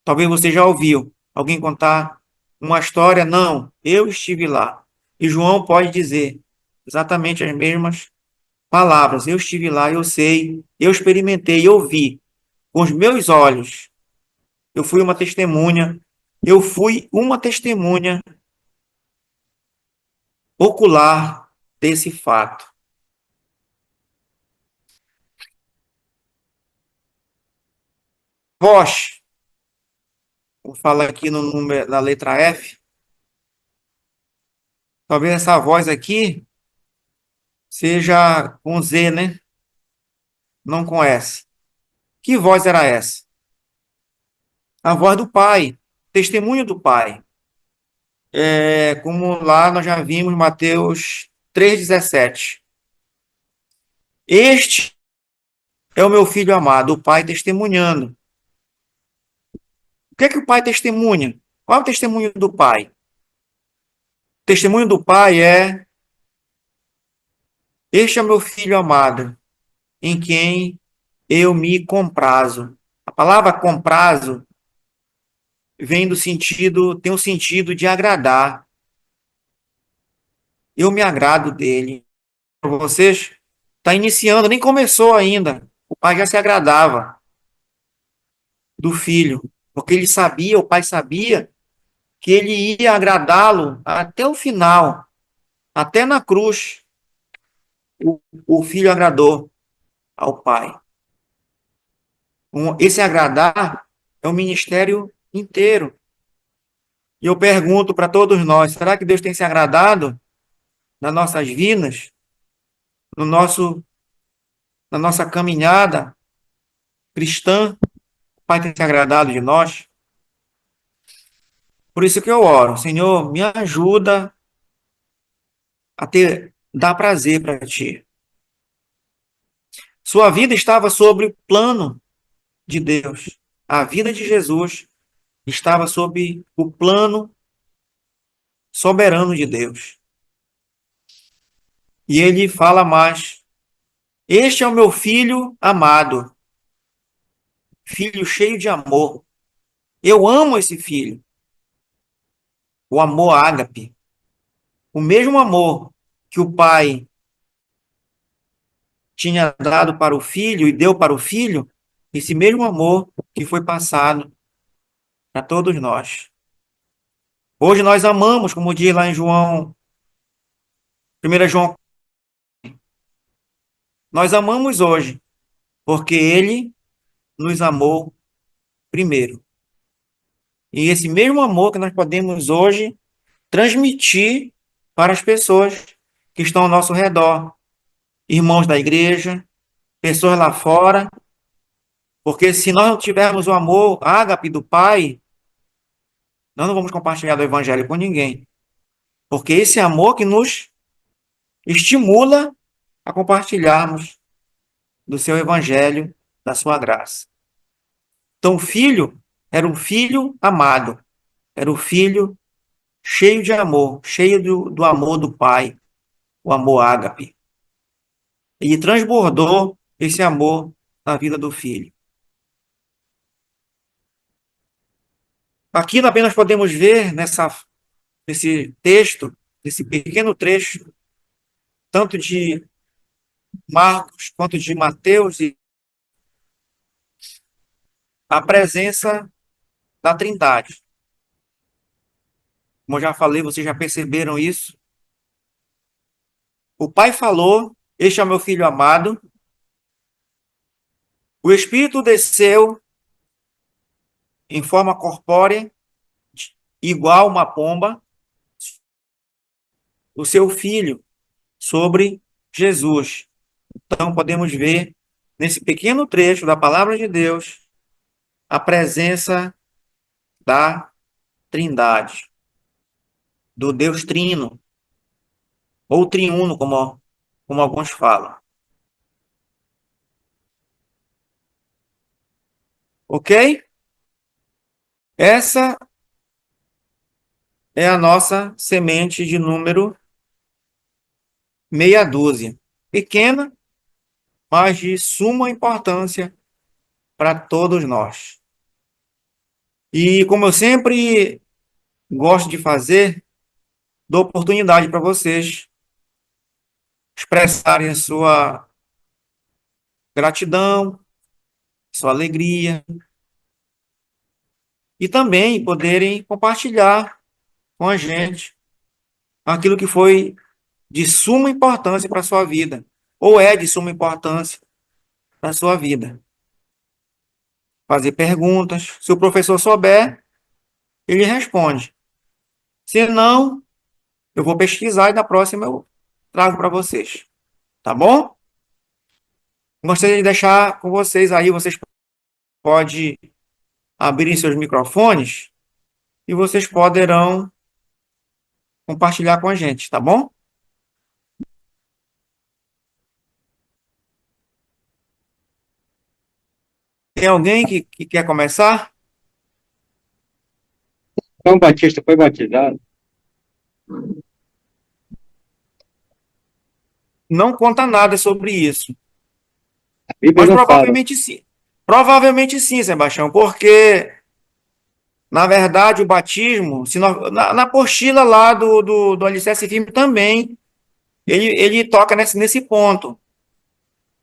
Talvez você já ouviu alguém contar uma história. Não, eu estive lá. E João pode dizer exatamente as mesmas palavras. Eu estive lá, eu sei, eu experimentei, eu vi com os meus olhos. Eu fui uma testemunha. Eu fui uma testemunha ocular desse fato. Voz, vou falar aqui no número, na letra F. Talvez essa voz aqui seja com Z, né? Não com S. Que voz era essa? A voz do Pai, testemunho do Pai. É, como lá nós já vimos Mateus 3,17. Este é o meu filho amado, o Pai testemunhando. O que é que o Pai testemunha? Qual é o testemunho do Pai? O testemunho do Pai é: este é o meu filho amado, em quem eu me comprazo. A palavra comprazo vem do sentido, tem o sentido de agradar. Eu me agrado dele. Para vocês, está iniciando, nem começou ainda. O pai já se agradava do filho, porque ele sabia, o pai sabia que ele ia agradá-lo até o final, até na cruz. O, o filho agradou ao pai. Esse agradar é o ministério inteiro. E eu pergunto para todos nós: será que Deus tem se agradado nas nossas vidas, no nosso, na nossa caminhada cristã? O Pai tem se agradado de nós? Por isso que eu oro: Senhor, me ajuda a dar prazer para ti. Sua vida estava sob o plano de Deus. A vida de Jesus estava sob o plano soberano de Deus. E ele fala mais: este é o meu filho amado, filho cheio de amor. Eu amo esse filho. O amor ágape, o mesmo amor que o pai tinha dado para o filho e deu para o filho, esse mesmo amor que foi passado a todos nós. Hoje nós amamos, como diz lá em João, 1 João, nós amamos hoje, porque ele nos amou primeiro. E esse mesmo amor que nós podemos hoje transmitir para as pessoas que estão ao nosso redor, irmãos da igreja, pessoas lá fora, porque se nós não tivermos o amor ágape do Pai, nós não vamos compartilhar do Evangelho com ninguém. Porque esse amor que nos estimula a compartilharmos do seu Evangelho, da sua graça. Então, o filho era um filho amado, era o filho cheio de amor, cheio do amor do Pai, o amor ágape. E transbordou esse amor na vida do filho. Aqui também nós podemos ver nesse texto, nesse pequeno trecho, tanto de Marcos quanto de Mateus, e a presença da Trindade. Como eu já falei, vocês já perceberam isso. O Pai falou: este é o meu filho amado. O Espírito desceu em forma corpórea, igual uma pomba, o seu filho, sobre Jesus. Então, podemos ver nesse pequeno trecho da palavra de Deus a presença da Trindade, do Deus Trino, ou Triuno, como alguns falam. Ok? Essa é a nossa semente de número meia dúzia. Pequena, mas de suma importância para todos nós. E como eu sempre gosto de fazer, dou oportunidade para vocês expressarem a sua gratidão, sua alegria e também poderem compartilhar com a gente aquilo que foi de suma importância para a sua vida, ou é de suma importância para a sua vida. Fazer perguntas. Se o professor souber, ele responde. Se não, eu vou pesquisar e na próxima eu trago para vocês. Tá bom? Gostaria de deixar com vocês aí, vocês podem abrir seus microfones e vocês poderão compartilhar com a gente, tá bom? Tem alguém que quer começar? João Batista foi batizado. Não conta nada sobre isso, A Bíblia mas não fala. provavelmente sim. Provavelmente sim, Sebastião, porque na verdade o batismo, se na apostila lá do Alicerce Firme também, ele toca nesse ponto.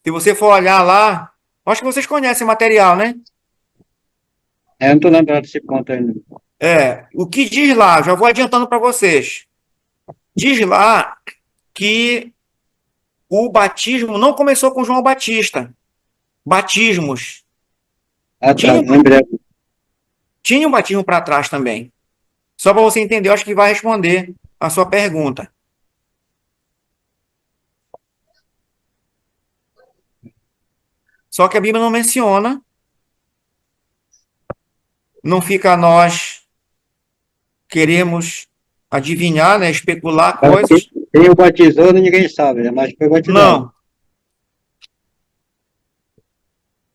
Se você for olhar lá, acho que vocês conhecem o material, né? Eu não estou lembrado desse ponto ainda. O que diz lá, já vou adiantando para vocês. Diz lá que o batismo não começou com João Batista. Batismos. Ah, tá, Tinha, lembrei. tinha um batismo para trás também. Só para você entender, eu acho que vai responder a sua pergunta. Só que a Bíblia não menciona, não fica a nós queremos adivinhar, né, especular Mas coisas. quem o batizou, ninguém sabe, né? Mas foi batizado. Não.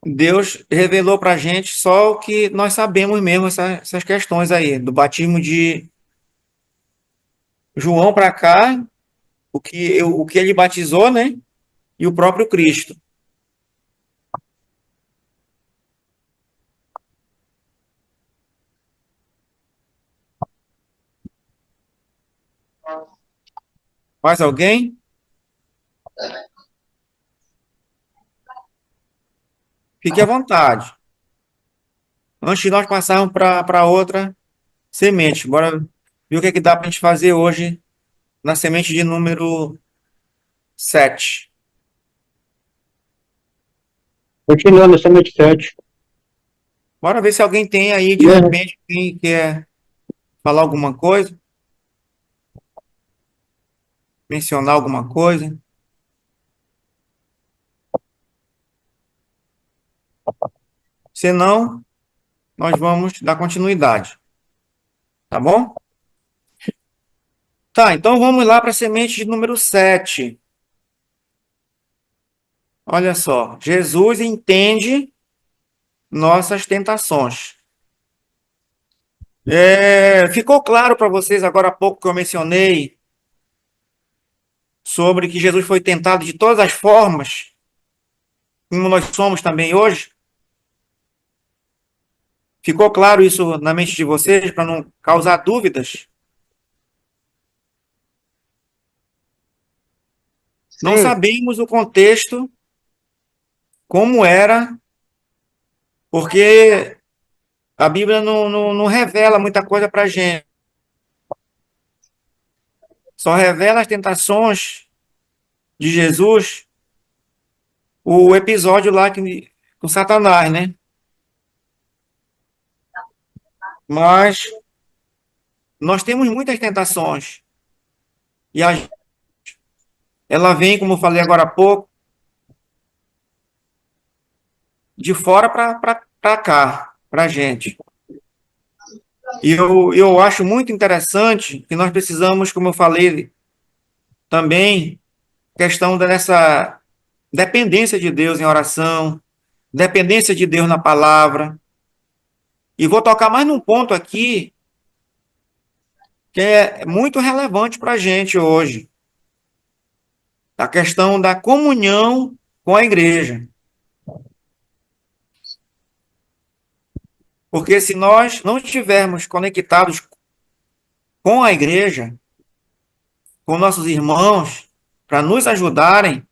Deus revelou para a gente só o que nós sabemos mesmo, essas questões aí, do batismo de João para cá, o que ele batizou, né? E o próprio Cristo. Mais alguém? Fique à vontade. Antes de nós passarmos para outra semente, bora ver o que é que dá para a gente fazer hoje na semente de número 7. Continuando, somente 7. Bora ver se alguém tem aí, de Né? repente, quem quer falar alguma coisa, mencionar alguma coisa. Se não, nós vamos dar continuidade, tá bom? Tá, então vamos lá para a semente de número 7. Olha só, Jesus entende nossas tentações. Ficou claro para vocês agora há pouco que eu mencionei sobre que Jesus foi tentado de todas as formas, como nós somos também hoje? Ficou claro isso na mente de vocês para não causar dúvidas? Não Sim, sabemos o contexto, como era, porque a Bíblia não revela muita coisa para a gente. Só revela as tentações de Jesus, o episódio lá com Satanás, né? Mas nós temos muitas tentações. E ela vem, como eu falei agora há pouco, de fora para cá, para a gente. E eu acho muito interessante que nós precisamos, como eu falei também, questão dessa dependência de Deus em oração, dependência de Deus na palavra. E vou tocar mais num ponto aqui que é muito relevante para a gente hoje, a questão da comunhão com a igreja. Porque se nós não estivermos conectados com a igreja, com nossos irmãos, para nos ajudarem,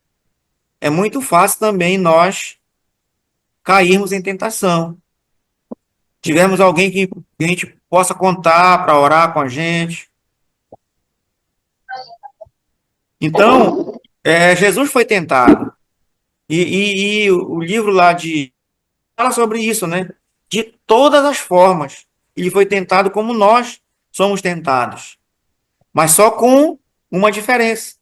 é muito fácil também nós cairmos em tentação. Tivermos alguém que a gente possa contar para orar com a gente. Então, Jesus foi tentado. E o livro lá de fala sobre isso, né? De todas as formas. Ele foi tentado como nós somos tentados. Mas só com uma diferença.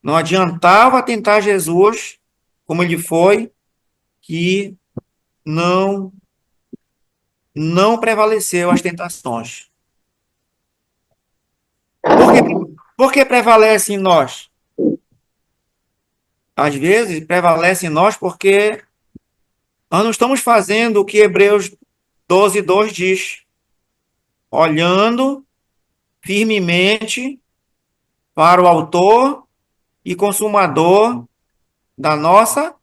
Não adiantava tentar Jesus como ele foi, que não não prevaleceu as tentações. Por que, por que prevalece em nós? Às vezes prevalece em nós porque nós não estamos fazendo o que Hebreus 12:2 diz, olhando firmemente para o autor e consumador da nossa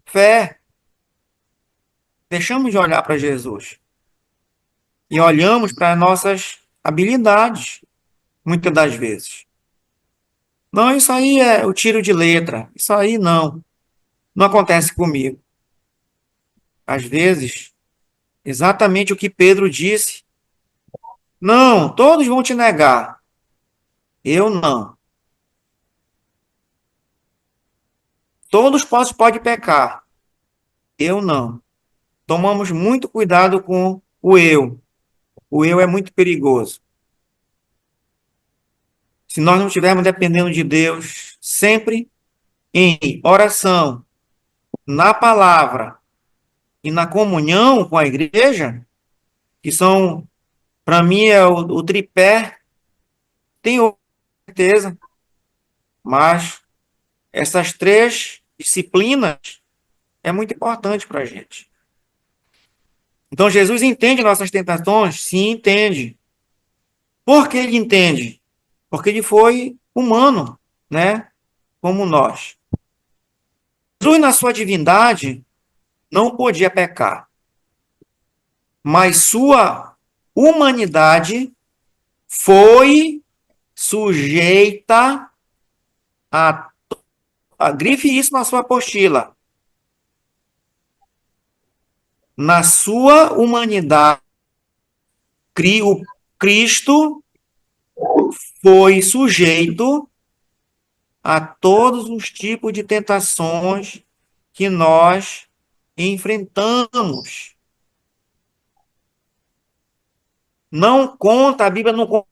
fé. Deixamos de olhar para Jesus e olhamos para nossas habilidades, muitas das vezes. Não, isso aí é o tiro de letra. Isso aí não. Não acontece comigo. Às vezes, exatamente o que Pedro disse. Não, todos vão te negar. Eu não. Todos podem pecar. Eu não. Tomamos muito cuidado com o eu. O eu é muito perigoso. Se nós não estivermos dependendo de Deus, sempre em oração, na palavra e na comunhão com a igreja, que são, para mim, é o tripé, tenho certeza, mas essas três disciplinas é muito importante para a gente. Então, Jesus entende nossas tentações? Sim, entende. Por que ele entende? Porque ele foi humano, né? Como nós. Jesus, na sua divindade, não podia pecar, mas sua humanidade foi sujeita a, grife isso na sua apostila, na sua humanidade, o Cristo foi sujeito a todos os tipos de tentações que nós enfrentamos. Não conta, a Bíblia não conta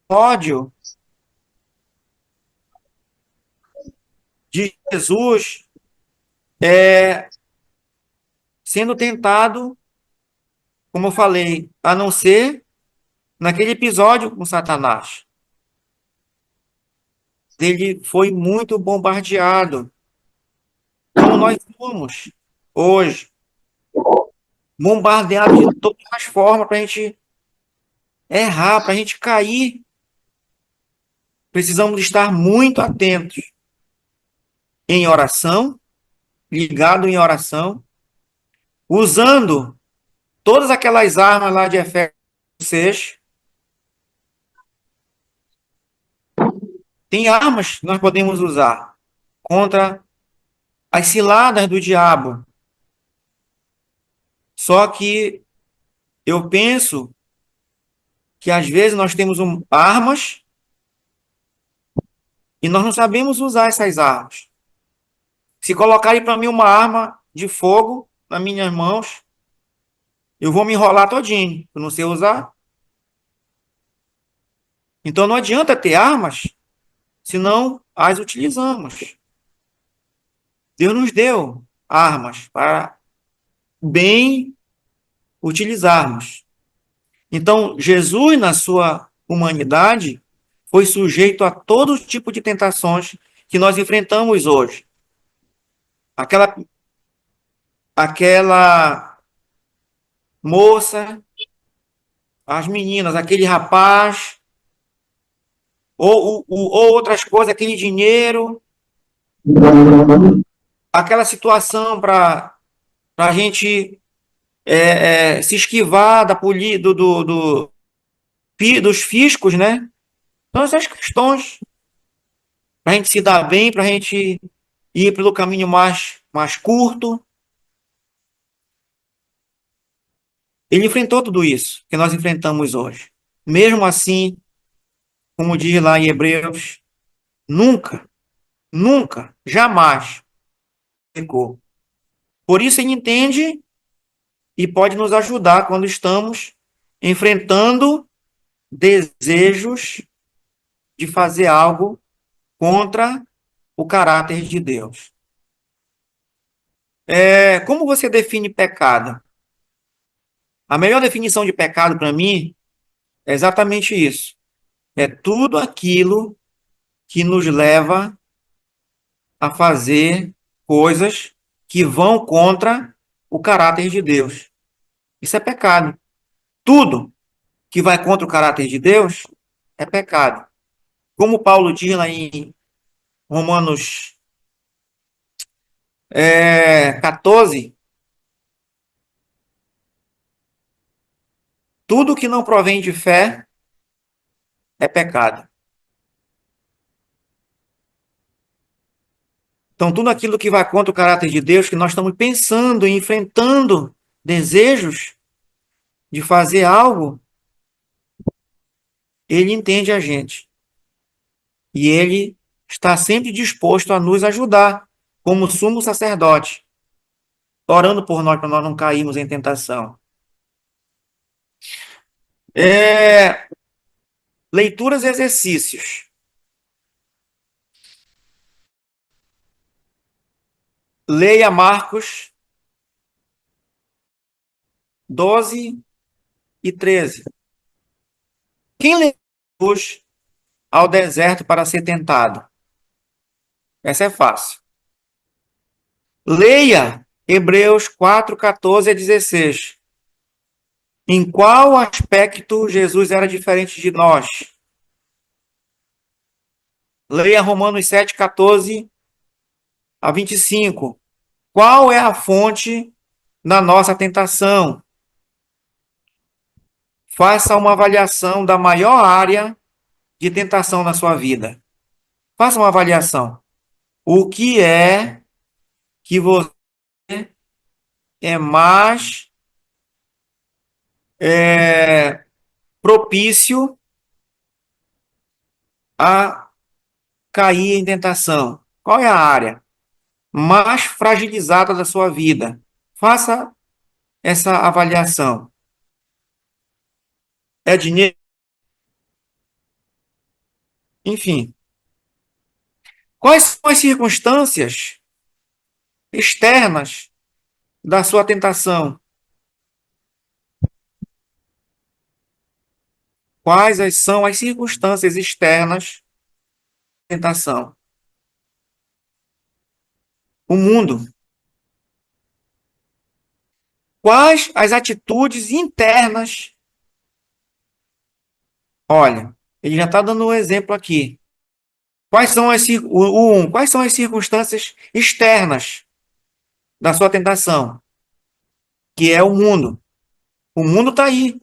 ódio de Jesus sendo tentado, como eu falei, a não ser naquele episódio com Satanás. Ele foi muito bombardeado, como nós somos hoje, bombardeado de todas as formas para a gente errar, para a gente cair. Precisamos estar muito atentos em oração, ligado em oração, usando todas aquelas armas lá de Efésios 6. Tem armas que nós podemos usar contra as ciladas do diabo. Só que eu penso que às vezes nós temos armas e nós não sabemos usar essas armas. Se colocarem para mim uma arma de fogo nas minhas mãos, eu vou me enrolar todinho, eu não sei usar. Então não adianta ter armas se não as utilizamos. Deus nos deu armas para bem utilizarmos. Então, Jesus, na sua humanidade, foi sujeito a todo tipo de tentações que nós enfrentamos hoje. Aquela moça, as meninas, aquele rapaz, ou outras coisas, aquele dinheiro, aquela situação para a gente se esquivar dos fiscos, né? Então, essas questões, para a gente se dar bem, para a gente ir pelo caminho mais curto. Ele enfrentou tudo isso que nós enfrentamos hoje. Mesmo assim, como diz lá em Hebreus, nunca, nunca, jamais pecou. Por isso ele entende e pode nos ajudar quando estamos enfrentando desejos de fazer algo contra o caráter de Deus. Como você define pecado? A melhor definição de pecado para mim é exatamente isso. É tudo aquilo que nos leva a fazer coisas que vão contra o caráter de Deus. Isso é pecado. Tudo que vai contra o caráter de Deus é pecado. Como Paulo diz lá em Romanos 14, tudo que não provém de fé é pecado. Então, tudo aquilo que vai contra o caráter de Deus, que nós estamos pensando e enfrentando desejos de fazer algo, ele entende a gente. E ele está sempre disposto a nos ajudar, como sumo sacerdote, orando por nós para nós não cairmos em tentação. Leituras e exercícios. Leia Marcos 12 e 13. Quem levou Jesus ao deserto para ser tentado? Essa é fácil. Leia Hebreus 4, 14 a 16. Em qual aspecto Jesus era diferente de nós? Leia Romanos 7, 14 a 25. Qual é a fonte da nossa tentação? Faça uma avaliação da maior área de tentação na sua vida. Faça uma avaliação. O que é que você é mais propício a cair em tentação? Qual é a área mais fragilizada da sua vida? Faça essa avaliação. É dinheiro? Enfim. Quais são as circunstâncias externas da sua tentação? Quais são as circunstâncias externas da tentação? O mundo. Quais as atitudes internas? Olha, ele já está dando um exemplo aqui. Quais são as circunstâncias externas da sua tentação? Que é o mundo. O mundo está aí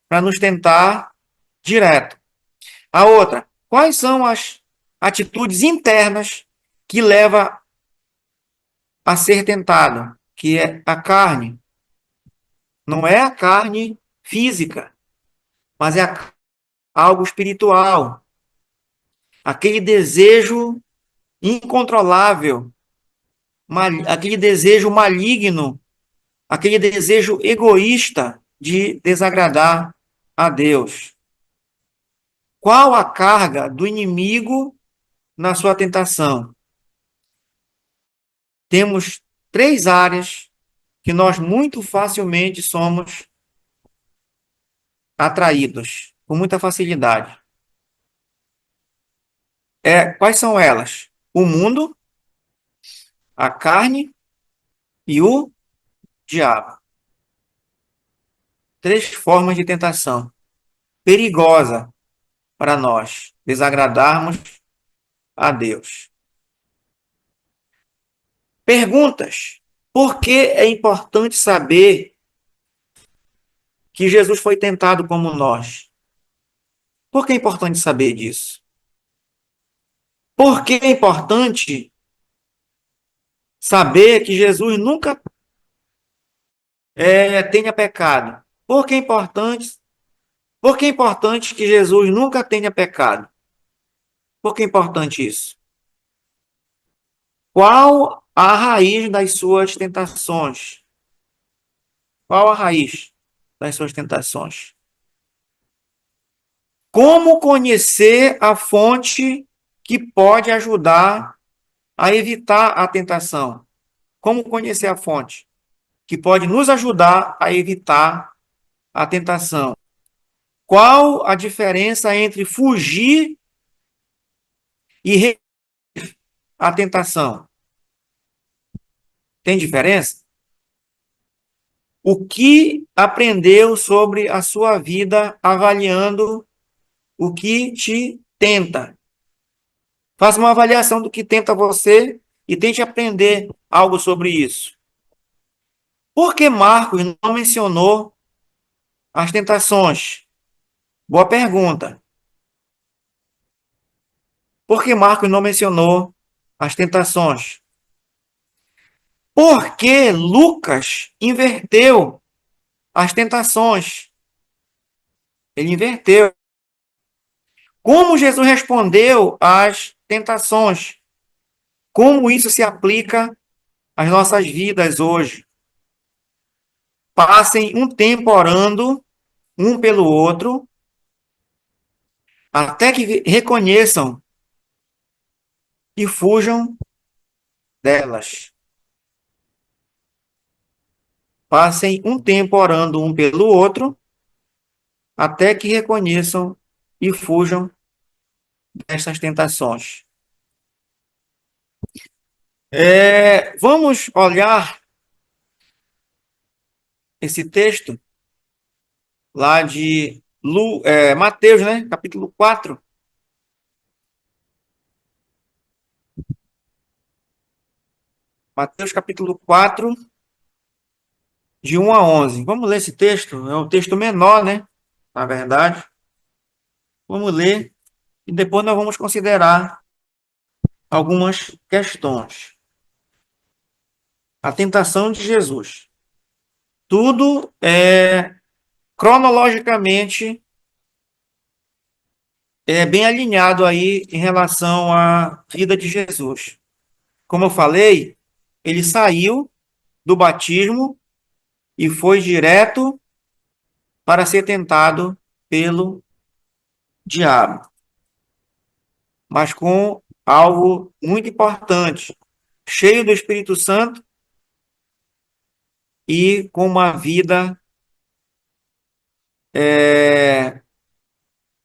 para nos tentar direto. A outra, quais são as atitudes internas que levam a ser tentado? Que é a carne. Não é a carne física, mas é algo espiritual. Aquele desejo incontrolável, aquele desejo maligno, aquele desejo egoísta de desagradar a Deus. Qual a carga do inimigo na sua tentação? Temos 3 áreas que nós muito facilmente somos atraídos, com muita facilidade. Quais são elas? O mundo, a carne e o diabo. 3 formas de tentação perigosa para nós desagradarmos a Deus. Perguntas. Por que é importante saber que Jesus foi tentado como nós? Por que é importante saber disso? Por que é importante saber que Jesus nunca tenha pecado? Por que é importante? Por que é importante que Jesus nunca tenha pecado? Por que é importante isso? Qual a raiz das suas tentações? Qual a raiz das suas tentações? Como conhecer a fonte que pode ajudar a evitar a tentação? Como conhecer a fonte que pode nos ajudar a evitar a tentação? Qual a diferença entre fugir e a tentação? Tem diferença? O que aprendeu sobre a sua vida avaliando o que te tenta? Faça uma avaliação do que tenta você e tente aprender algo sobre isso. Por que Marcos não mencionou as tentações? Boa pergunta. Por que Marcos não mencionou as tentações? Porque Lucas inverteu as tentações. Ele inverteu. Como Jesus respondeu às tentações? Como isso se aplica às nossas vidas hoje? Passem um tempo orando um pelo outro, até que reconheçam e fujam delas. Passem um tempo orando um pelo outro, até que reconheçam e fujam dessas tentações. Vamos olhar esse texto lá de Mateus, né? Capítulo 4. Mateus capítulo 4, de 1 a 11. Vamos ler esse texto. É um texto menor, né? Na verdade. Vamos ler e depois nós vamos considerar algumas questões. A tentação de Jesus. Tudo cronologicamente bem alinhado aí em relação à vida de Jesus. Como eu falei, ele saiu do batismo e foi direto para ser tentado pelo diabo, mas com algo muito importante, cheio do Espírito Santo e com uma vida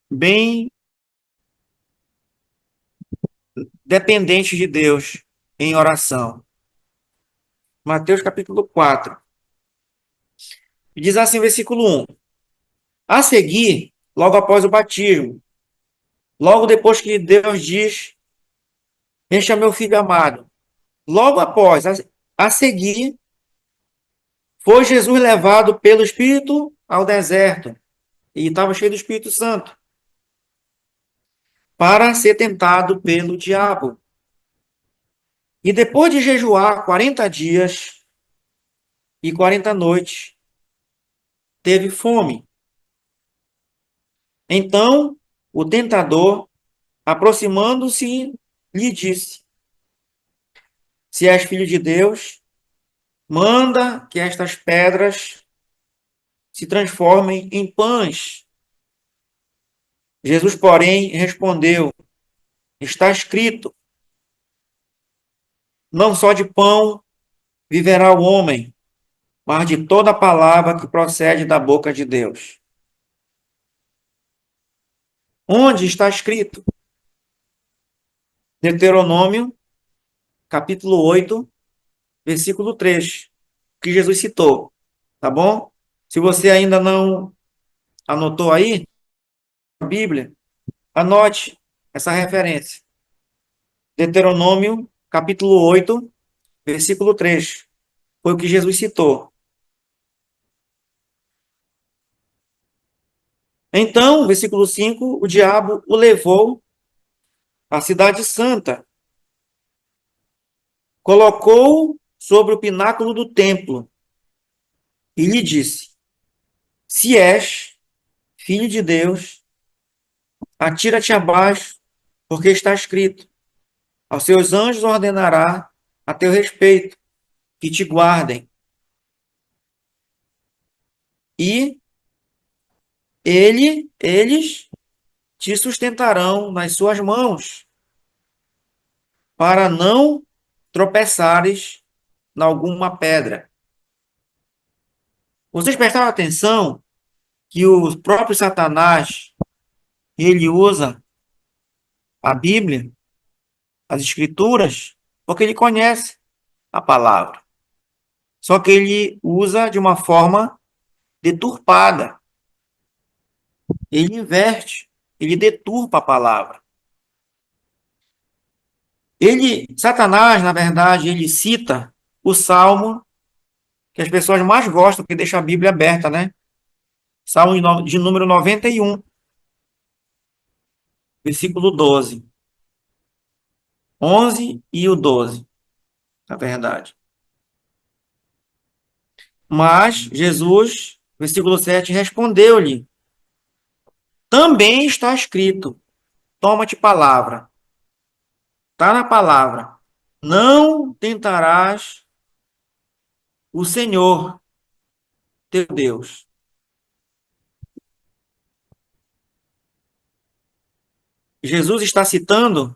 bem dependente de Deus em oração. Mateus capítulo 4. Diz assim, versículo 1. A seguir, logo após o batismo, logo depois que Deus diz, este é meu filho amado. Logo após, a seguir, foi Jesus levado pelo Espírito ao deserto, e estava cheio do Espírito Santo, para ser tentado pelo diabo. E depois de jejuar 40 dias e 40 noites, teve fome. Então, o tentador, aproximando-se, lhe disse: Se és filho de Deus, manda que estas pedras se transformem em pães. Jesus, porém, respondeu: Está escrito: Não só de pão viverá o homem, mas de toda palavra que procede da boca de Deus. Onde está escrito? Deuteronômio, capítulo 8, versículo 3, que Jesus citou. Tá bom? Se você ainda não anotou aí, a Bíblia, anote essa referência. Deuteronômio, capítulo 8, versículo 3. Foi o que Jesus citou. Então, versículo 5, o diabo o levou à cidade santa, colocou sobre o pináculo do templo e lhe disse: Se és filho de Deus, atira-te abaixo, porque está escrito: aos seus anjos ordenará a teu respeito, que te guardem, e eles te sustentarão nas suas mãos, para não tropeçares em alguma pedra. Vocês prestaram atenção que o próprio Satanás, ele usa a Bíblia, as Escrituras, porque ele conhece a palavra. Só que ele usa de uma forma deturpada. Ele inverte, ele deturpa a palavra. Satanás, na verdade, ele cita o salmo que as pessoas mais gostam, que deixa a Bíblia aberta, né? Salmo de número 91, versículo 12. 11 e o 12, na verdade. Mas Jesus, versículo 7, respondeu-lhe: Também está escrito, toma-te palavra. Está na palavra. Não tentarás o Senhor, teu Deus. Jesus está citando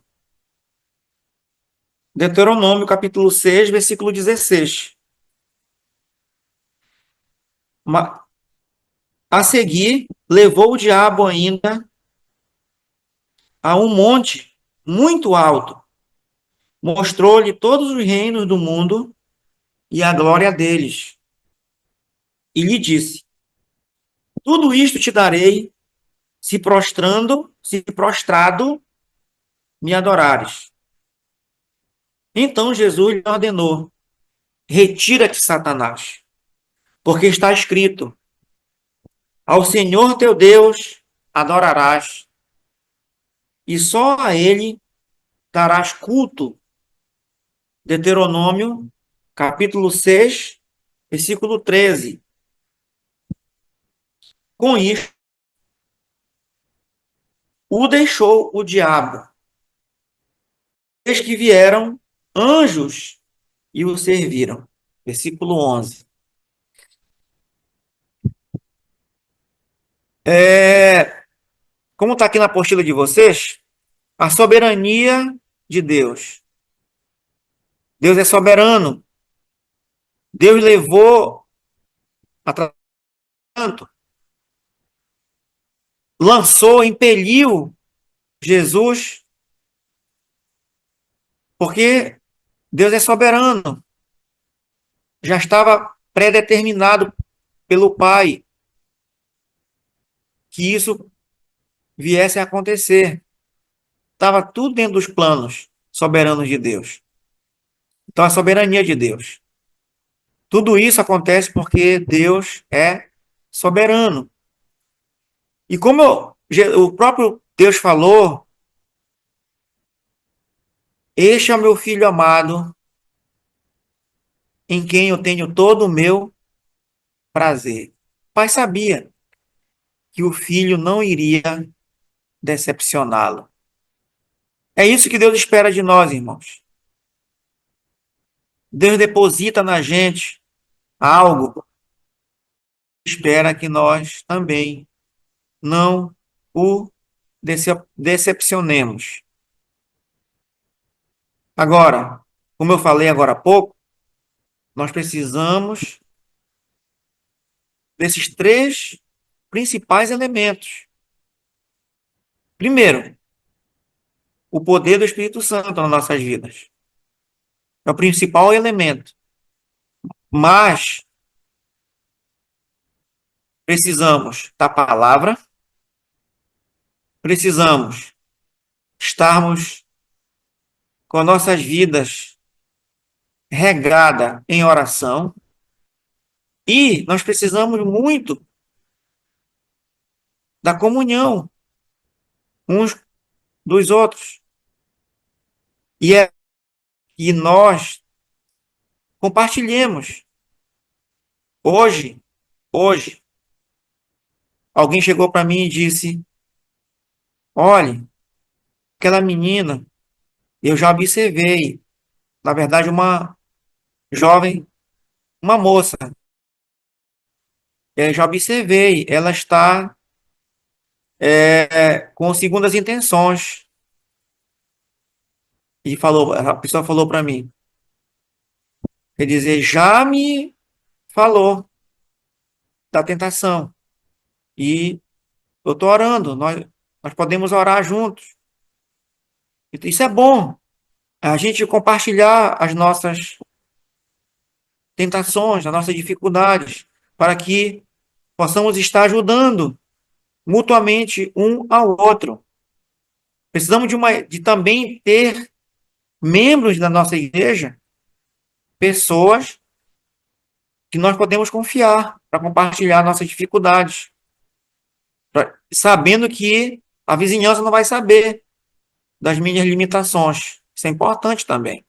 Deuteronômio, capítulo 6, versículo 16. A seguir, levou o diabo ainda a um monte muito alto. Mostrou-lhe todos os reinos do mundo e a glória deles. E lhe disse: Tudo isto te darei, se prostrado me adorares. Então Jesus lhe ordenou: Retira-te, Satanás, porque está escrito: Ao Senhor teu Deus adorarás, e só a ele darás culto. Deuteronômio, capítulo 6, versículo 13. Com isso, o deixou o diabo. Eis que vieram anjos e o serviram. Versículo 11. Como está aqui na apostila de vocês, a soberania de Deus. Deus é soberano. Deus levou a tanto, lançou, impeliu Jesus, porque Deus é soberano. Já estava predeterminado pelo Pai que isso viesse a acontecer. Estava tudo dentro dos planos soberanos de Deus. Então, a soberania de Deus. Tudo isso acontece porque Deus é soberano. E como o próprio Deus falou, este é o meu filho amado, em quem eu tenho todo o meu prazer. O pai sabia que o filho não iria decepcioná-lo. É isso que Deus espera de nós, irmãos. Deus deposita na gente algo, espera que nós também não o decepcionemos. Agora, como eu falei agora há pouco, nós precisamos desses três principais elementos. Primeiro, o poder do Espírito Santo nas nossas vidas. É o principal elemento. Mas precisamos da palavra, precisamos estarmos com nossas vidas regrada em oração e nós precisamos muito da comunhão uns dos outros. E é que nós compartilhemos. Hoje, alguém chegou para mim e disse: olhe, aquela menina, eu já observei, na verdade, uma jovem, uma moça, eu já observei, ela está com segundas intenções. E falou, a pessoa falou para mim, quer dizer, já me falou da tentação. E eu estou orando, nós podemos orar juntos. Isso é bom, a gente compartilhar as nossas tentações, as nossas dificuldades, para que possamos estar ajudando mutuamente um ao outro. Precisamos de também ter membros da nossa igreja, pessoas que nós podemos confiar para compartilhar nossas dificuldades, sabendo que a vizinhança não vai saber das minhas limitações. Isso é importante também.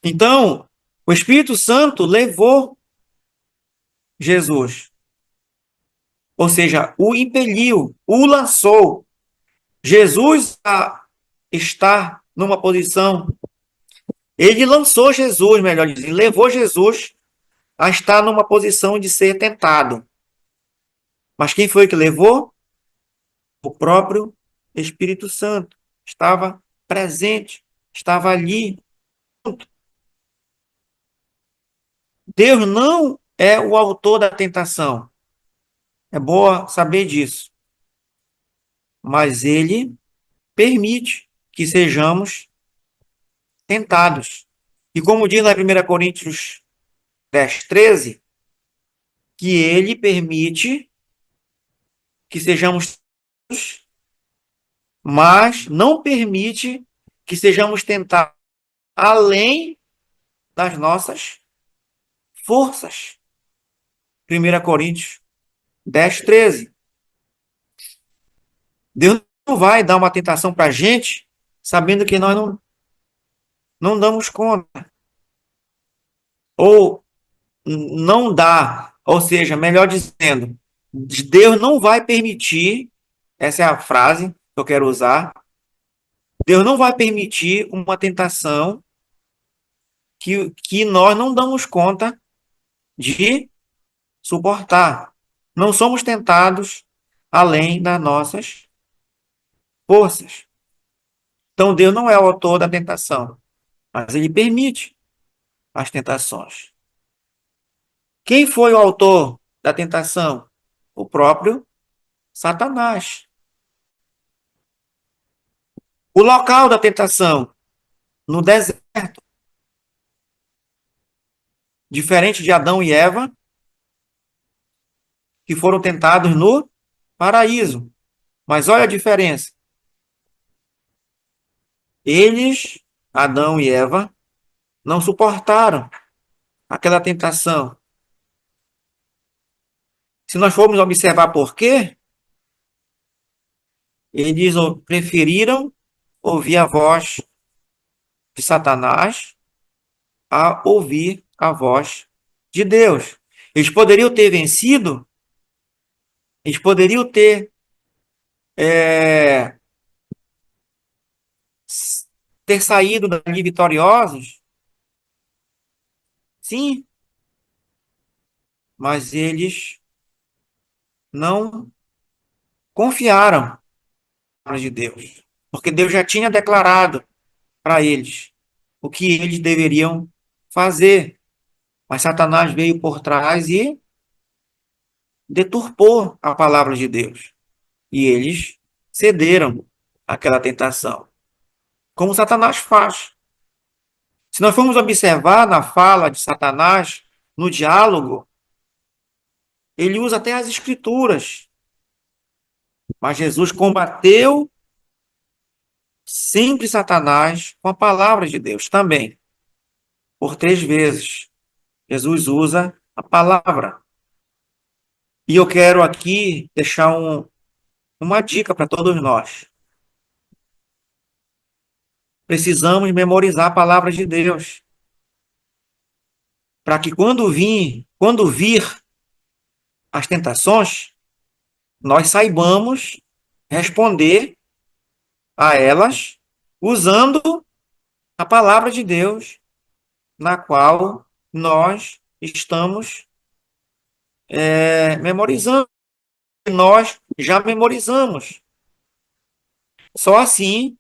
Então, o Espírito Santo levou Jesus, ou seja, o impeliu, o lançou. Jesus está numa posição, ele lançou Jesus, melhor dizendo, levou Jesus a estar numa posição de ser tentado. Mas quem foi que levou? O próprio Espírito Santo. Estava presente, estava ali. Deus não é o autor da tentação. É boa saber disso. Mas ele permite que sejamos tentados. E como diz lá em 1 Coríntios 10:13, que ele permite que sejamos tentados, mas não permite que sejamos tentados além das nossas forças. 1 Coríntios 10:13. Deus não vai dar uma tentação para a gente sabendo que nós não damos conta. Ou não dá. Ou seja, melhor dizendo, Deus não vai permitir, essa é a frase que eu quero usar, Deus não vai permitir uma tentação que nós não damos conta de suportar. Não somos tentados além das nossas forças. Então, Deus não é o autor da tentação, mas ele permite as tentações. Quem foi o autor da tentação? O próprio Satanás. O local da tentação, no deserto. Diferente de Adão e Eva, que foram tentados no paraíso. Mas olha a diferença. Eles, Adão e Eva, não suportaram aquela tentação. Se nós formos observar por quê, eles preferiram ouvir a voz de Satanás a ouvir a voz de Deus. Eles poderiam ter vencido, eles poderiam é, ter saído dali vitoriosos, sim, mas eles não confiaram na palavra de Deus, porque Deus já tinha declarado para eles o que eles deveriam fazer. Mas Satanás veio por trás e deturpou a palavra de Deus. E eles cederam àquela tentação, como Satanás faz. Se nós formos observar na fala de Satanás, no diálogo, ele usa até as escrituras. Mas Jesus combateu sempre Satanás com a palavra de Deus também. Por 3 vezes, Jesus usa a palavra. E eu quero aqui deixar uma dica para todos nós. Precisamos memorizar a palavra de Deus, para que quando vir as tentações, nós saibamos responder a elas usando a palavra de Deus, na qual nós estamos memorizando. Nós já memorizamos. Só assim,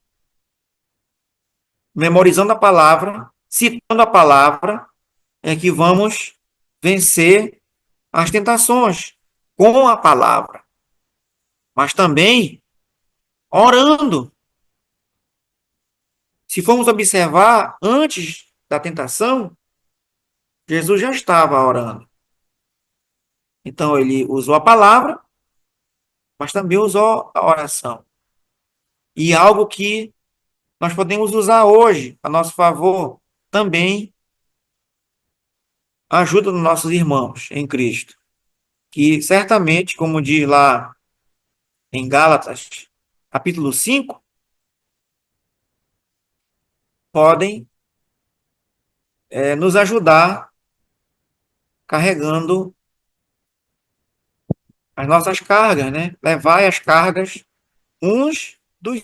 memorizando a palavra, citando a palavra, é que vamos vencer as tentações com a palavra, mas também orando. Se formos observar, antes da tentação, Jesus já estava orando. Então, ele usou a palavra, mas também usou a oração. E algo que nós podemos usar hoje a nosso favor também ajuda os nossos irmãos em Cristo, que certamente, como diz lá em Gálatas, capítulo 5, podem nos ajudar carregando as nossas cargas, né? Levar as cargas uns dos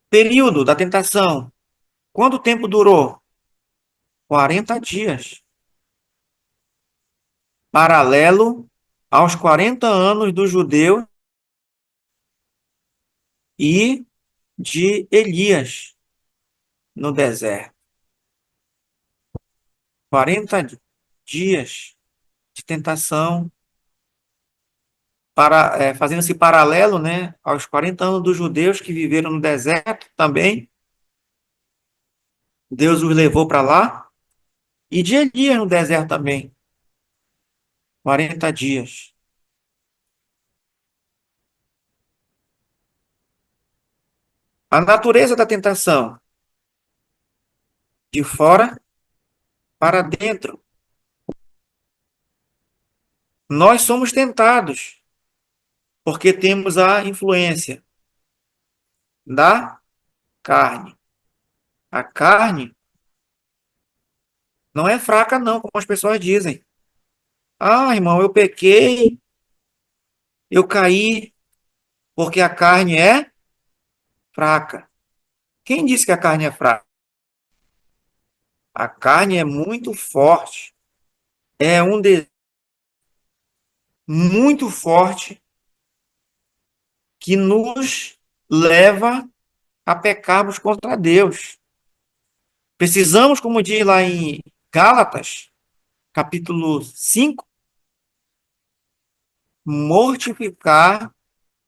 período da tentação. Quanto tempo durou? 40 dias. Paralelo aos 40 anos dos judeus e de Elias no deserto. 40 dias de tentação, fazendo-se paralelo, né, aos 40 anos dos judeus que viveram no deserto também. Deus os levou para lá. E de Elias no deserto também. 40 dias. A natureza da tentação. De fora para dentro. Nós somos tentados porque temos a influência da carne. A carne não é fraca, não, como as pessoas dizem. Ah, irmão, eu pequei, eu caí, porque a carne é fraca. Quem disse que a carne é fraca? A carne é muito forte. É um desejo muito forte que nos leva a pecarmos contra Deus. Precisamos, como diz lá em Gálatas, capítulo 5, mortificar,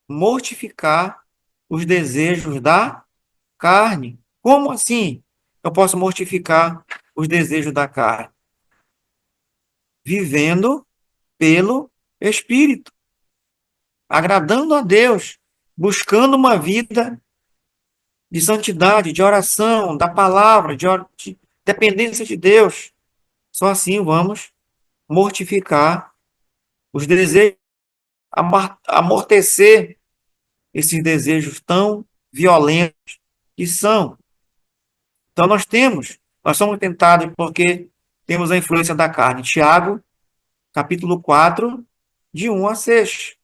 mortificar os desejos da carne. Como assim eu posso mortificar os desejos da carne? Vivendo pelo Espírito, agradando a Deus, buscando uma vida de santidade, de oração, da palavra, de dependência de Deus. Só assim vamos mortificar os desejos, amortecer esses desejos tão violentos que são. Então nós somos tentados porque temos a influência da carne. Tiago, capítulo 4, de 1 a 6.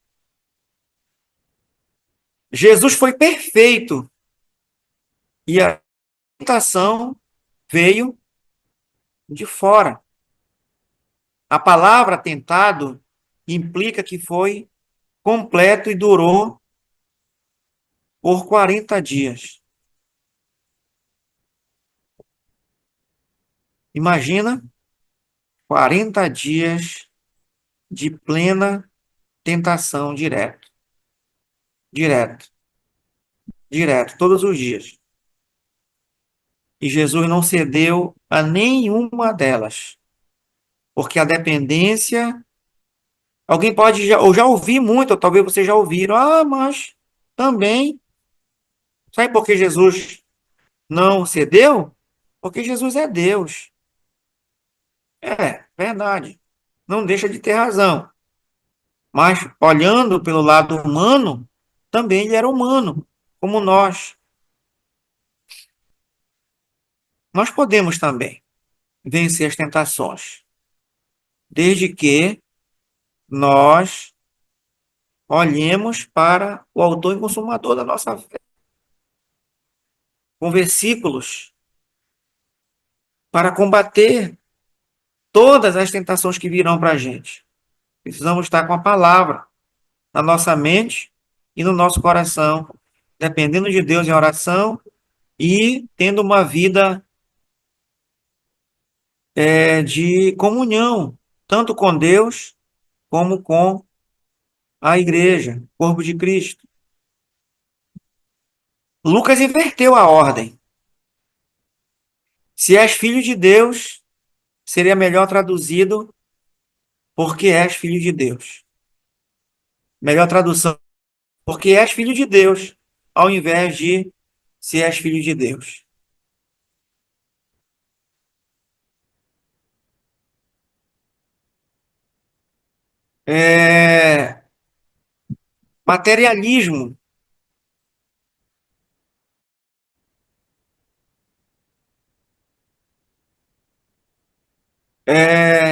Jesus foi perfeito e a tentação veio de fora. A palavra tentado implica que foi completo e durou por 40 dias. Imagina 40 dias de plena tentação direto, direto, direto, todos os dias. E Jesus não cedeu a nenhuma delas, porque a dependência. Alguém pode ou já ouvir muito, ou talvez vocês já ouviram, mas também. Sabe por que Jesus não cedeu? Porque Jesus é Deus. É, verdade. Não deixa de ter razão. Mas, olhando pelo lado humano, também ele era humano, como nós. Nós podemos também vencer as tentações, desde que nós olhemos para o autor e consumador da nossa fé, com versículos para combater todas as tentações que virão para a gente. Precisamos estar com a palavra na nossa mente e no nosso coração, dependendo de Deus em oração e tendo uma vida de comunhão, tanto com Deus como com a igreja, corpo de Cristo. Lucas inverteu a ordem. Se és filho de Deus, seria melhor traduzido porque és filho de Deus. Melhor tradução, porque és filho de Deus, ao invés de se és filho de Deus. É, materialismo.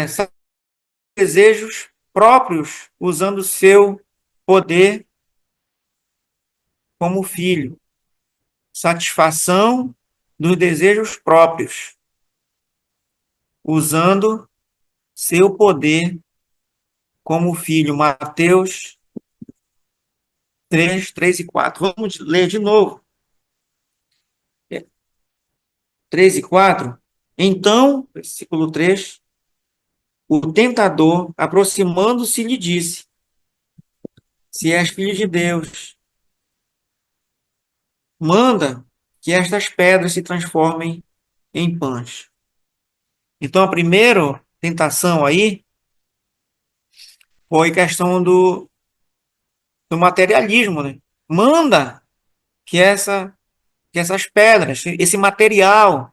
São desejos próprios, usando o seu poder como filho. Satisfação dos desejos próprios, usando seu poder como filho. Mateus 3, 3 e 4. Vamos ler de novo. 3 e 4. Então, versículo 3, o tentador, aproximando-se, lhe disse: Se és filho de Deus, manda que estas pedras se transformem em pães. Então, a primeira tentação aí foi questão do materialismo, né? Manda que, que essas pedras, esse material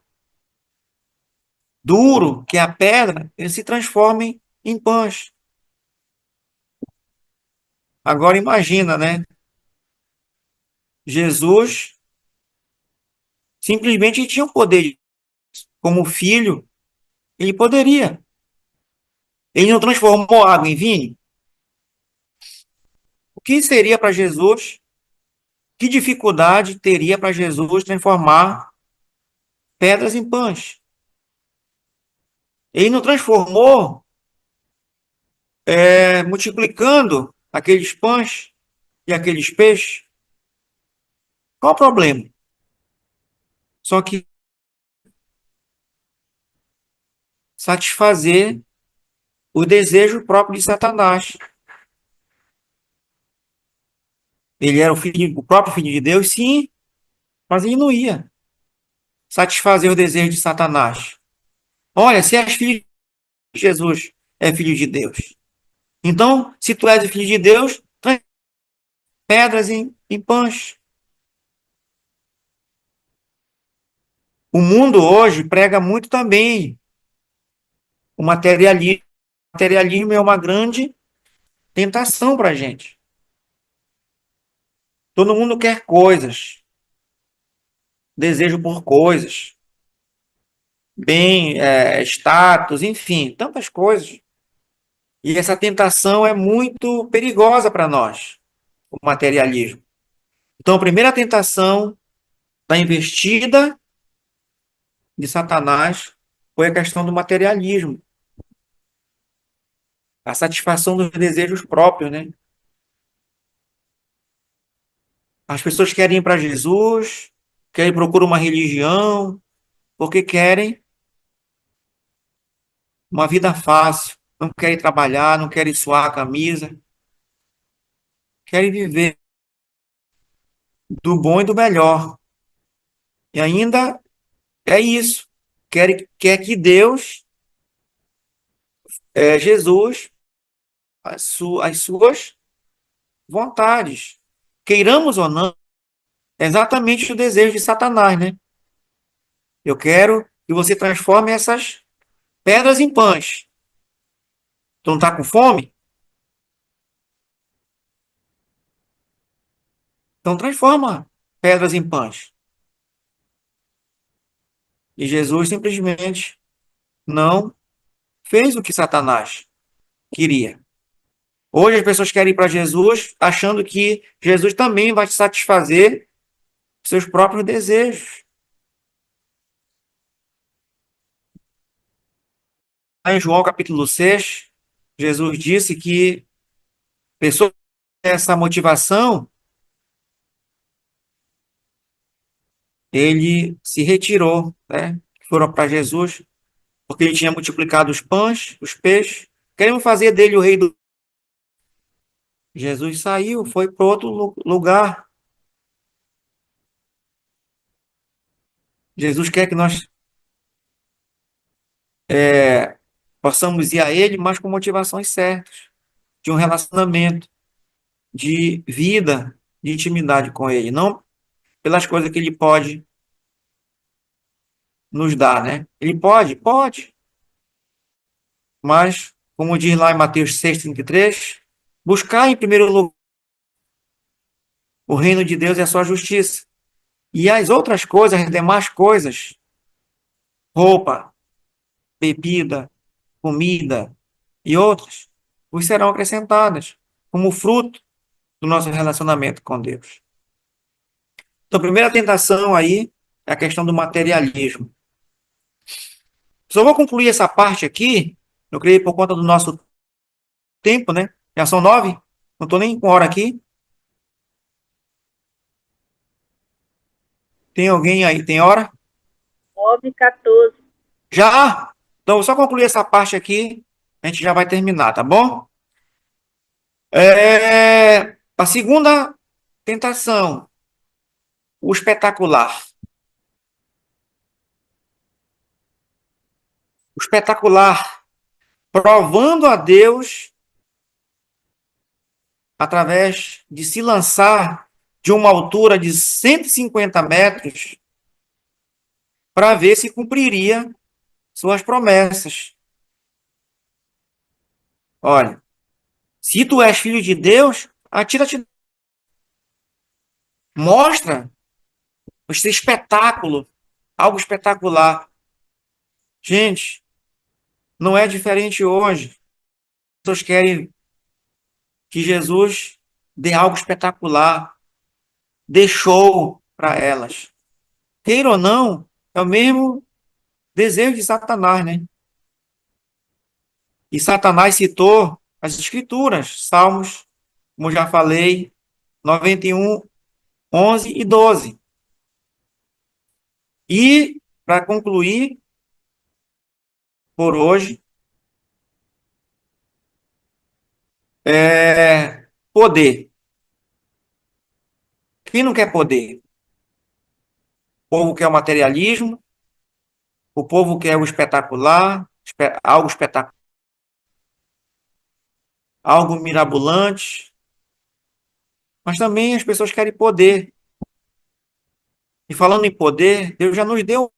duro, que é a pedra, eles se transformem em pães. Agora imagina, né? Jesus simplesmente tinha o poder, como filho, ele poderia. Ele não transformou água em vinho? O que seria para Jesus? Que dificuldade teria para Jesus transformar pedras em pães? Ele não transformou multiplicando aqueles pães e aqueles peixes? Qual o problema? Só que satisfazer o desejo próprio de Satanás. Ele era o próprio filho de Deus, sim, mas ele não ia satisfazer o desejo de Satanás. Olha, se és filho de Jesus, é filho de Deus. Então, se tu és filho de Deus, pedras em pães. O mundo hoje prega muito também o materialismo. O materialismo é uma grande tentação para a gente. Todo mundo quer coisas, desejo por coisas, bem, status, enfim, tantas coisas. E essa tentação é muito perigosa para nós, o materialismo. Então, a primeira tentação da investida de Satanás foi a questão do materialismo, a satisfação dos desejos próprios, né? As pessoas querem ir para Jesus, querem procurar uma religião, porque querem uma vida fácil, não querem trabalhar, não querem suar a camisa, querem viver do bom e do melhor. E ainda é isso. Quer que Deus, Jesus, as suas vontades. Queiramos ou não, é exatamente o desejo de Satanás, né? Eu quero que você transforme essas pedras em pães. Tu não está com fome? Então transforma pedras em pães. E Jesus simplesmente não fez o que Satanás queria. Hoje as pessoas querem ir para Jesus achando que Jesus também vai satisfazer seus próprios desejos. Lá em João capítulo 6, Jesus disse que pessoas com essa motivação, ele se retirou, né? Foram para Jesus, porque ele tinha multiplicado os pães, os peixes. Queremos fazer dele o rei do. Jesus saiu, foi para outro lugar. Jesus quer que nós possamos ir a ele, mas com motivações certas, de um relacionamento, de vida, de intimidade com ele, não pelas coisas que ele pode nos dar, né? Ele pode, mas, como diz lá em Mateus 6,33, buscar em primeiro lugar o reino de Deus e a sua justiça. E as outras coisas, as demais coisas, roupa, bebida, comida e outras, vos serão acrescentadas como fruto do nosso relacionamento com Deus. Então, a primeira tentação aí é a questão do materialismo. Só vou concluir essa parte aqui, eu creio por conta do nosso tempo, né? Já são 9, não estou nem com hora aqui. Tem alguém aí, tem hora? 9h14. Já? Então, vou só concluir essa parte aqui, a gente já vai terminar, tá bom? A segunda tentação, o espetacular. O espetacular, provando a Deus através de se lançar de uma altura de 150 metros para ver se cumpriria suas promessas. Olha, se tu és filho de Deus, atira-te. Mostra esse espetáculo, algo espetacular. Gente, não é diferente hoje. As pessoas querem que Jesus dê algo espetacular, dê show para elas. Queira ou não, é o mesmo desejo de Satanás, né? E Satanás citou as Escrituras, Salmos, como já falei, 91, 11 e 12. E, para concluir, por hoje, poder. Quem não quer poder? O povo quer o materialismo, o povo quer o espetacular, algo espetacular, algo mirabolante, mas também as pessoas querem poder. E falando em poder, Deus já nos deu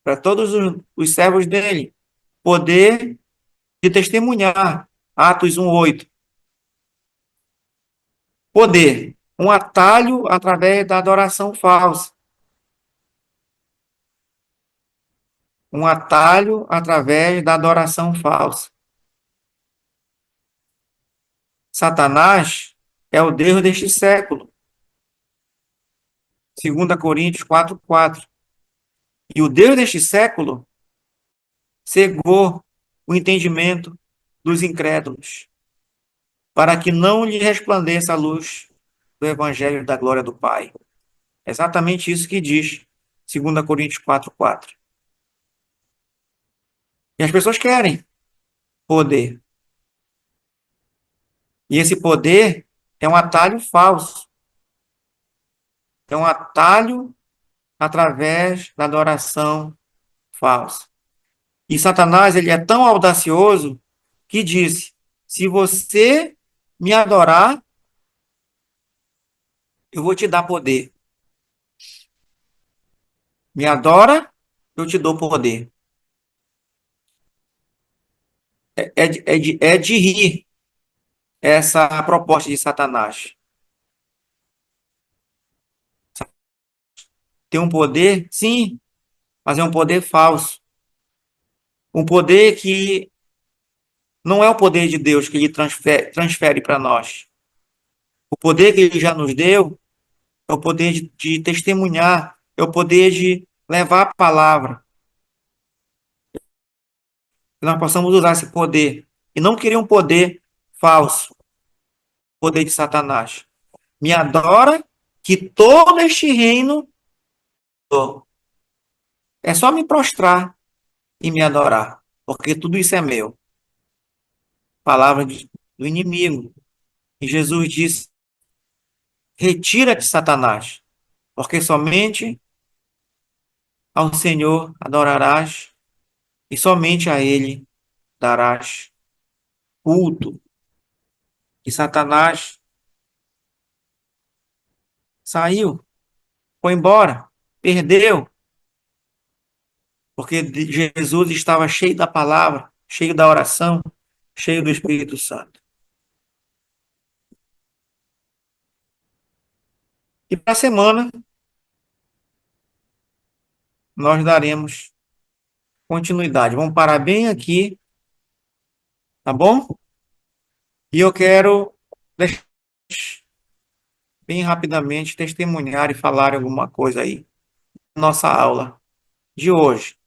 para todos os servos dele poder de testemunhar. Atos 1:8. Poder, um atalho através da adoração falsa. Um atalho através da adoração falsa. Satanás é o Deus deste século. 2 Coríntios 4:4. E o Deus deste século cegou o entendimento dos incrédulos, para que não lhe resplandeça a luz do evangelho da glória do Pai. É exatamente isso que diz 2 Coríntios 4:4. E as pessoas querem poder. E esse poder é um atalho falso. É um atalho através da adoração falsa. E Satanás, ele é tão audacioso que disse: se você me adorar, eu vou te dar poder. Me adora, eu te dou poder. é de rir essa proposta de Satanás. Tem um poder, sim, mas é um poder falso. Um poder que não é o poder de Deus que ele transfere para nós. O poder que ele já nos deu é o poder de testemunhar, é o poder de levar a palavra. Que nós possamos usar esse poder e não querer um poder falso, poder de Satanás. Me adora que todo este reino é só me prostrar e me adorar, porque tudo isso é meu. Palavra do inimigo. E Jesus disse: retira-te, Satanás, porque somente ao Senhor adorarás e somente a Ele darás culto. E Satanás saiu, foi embora, perdeu, porque Jesus estava cheio da palavra, cheio da oração, cheio do Espírito Santo. E para a semana, nós daremos continuidade. Vamos parar bem aqui, tá bom? E eu quero deixar bem rapidamente testemunhar e falar alguma coisa aí. Nossa aula de hoje.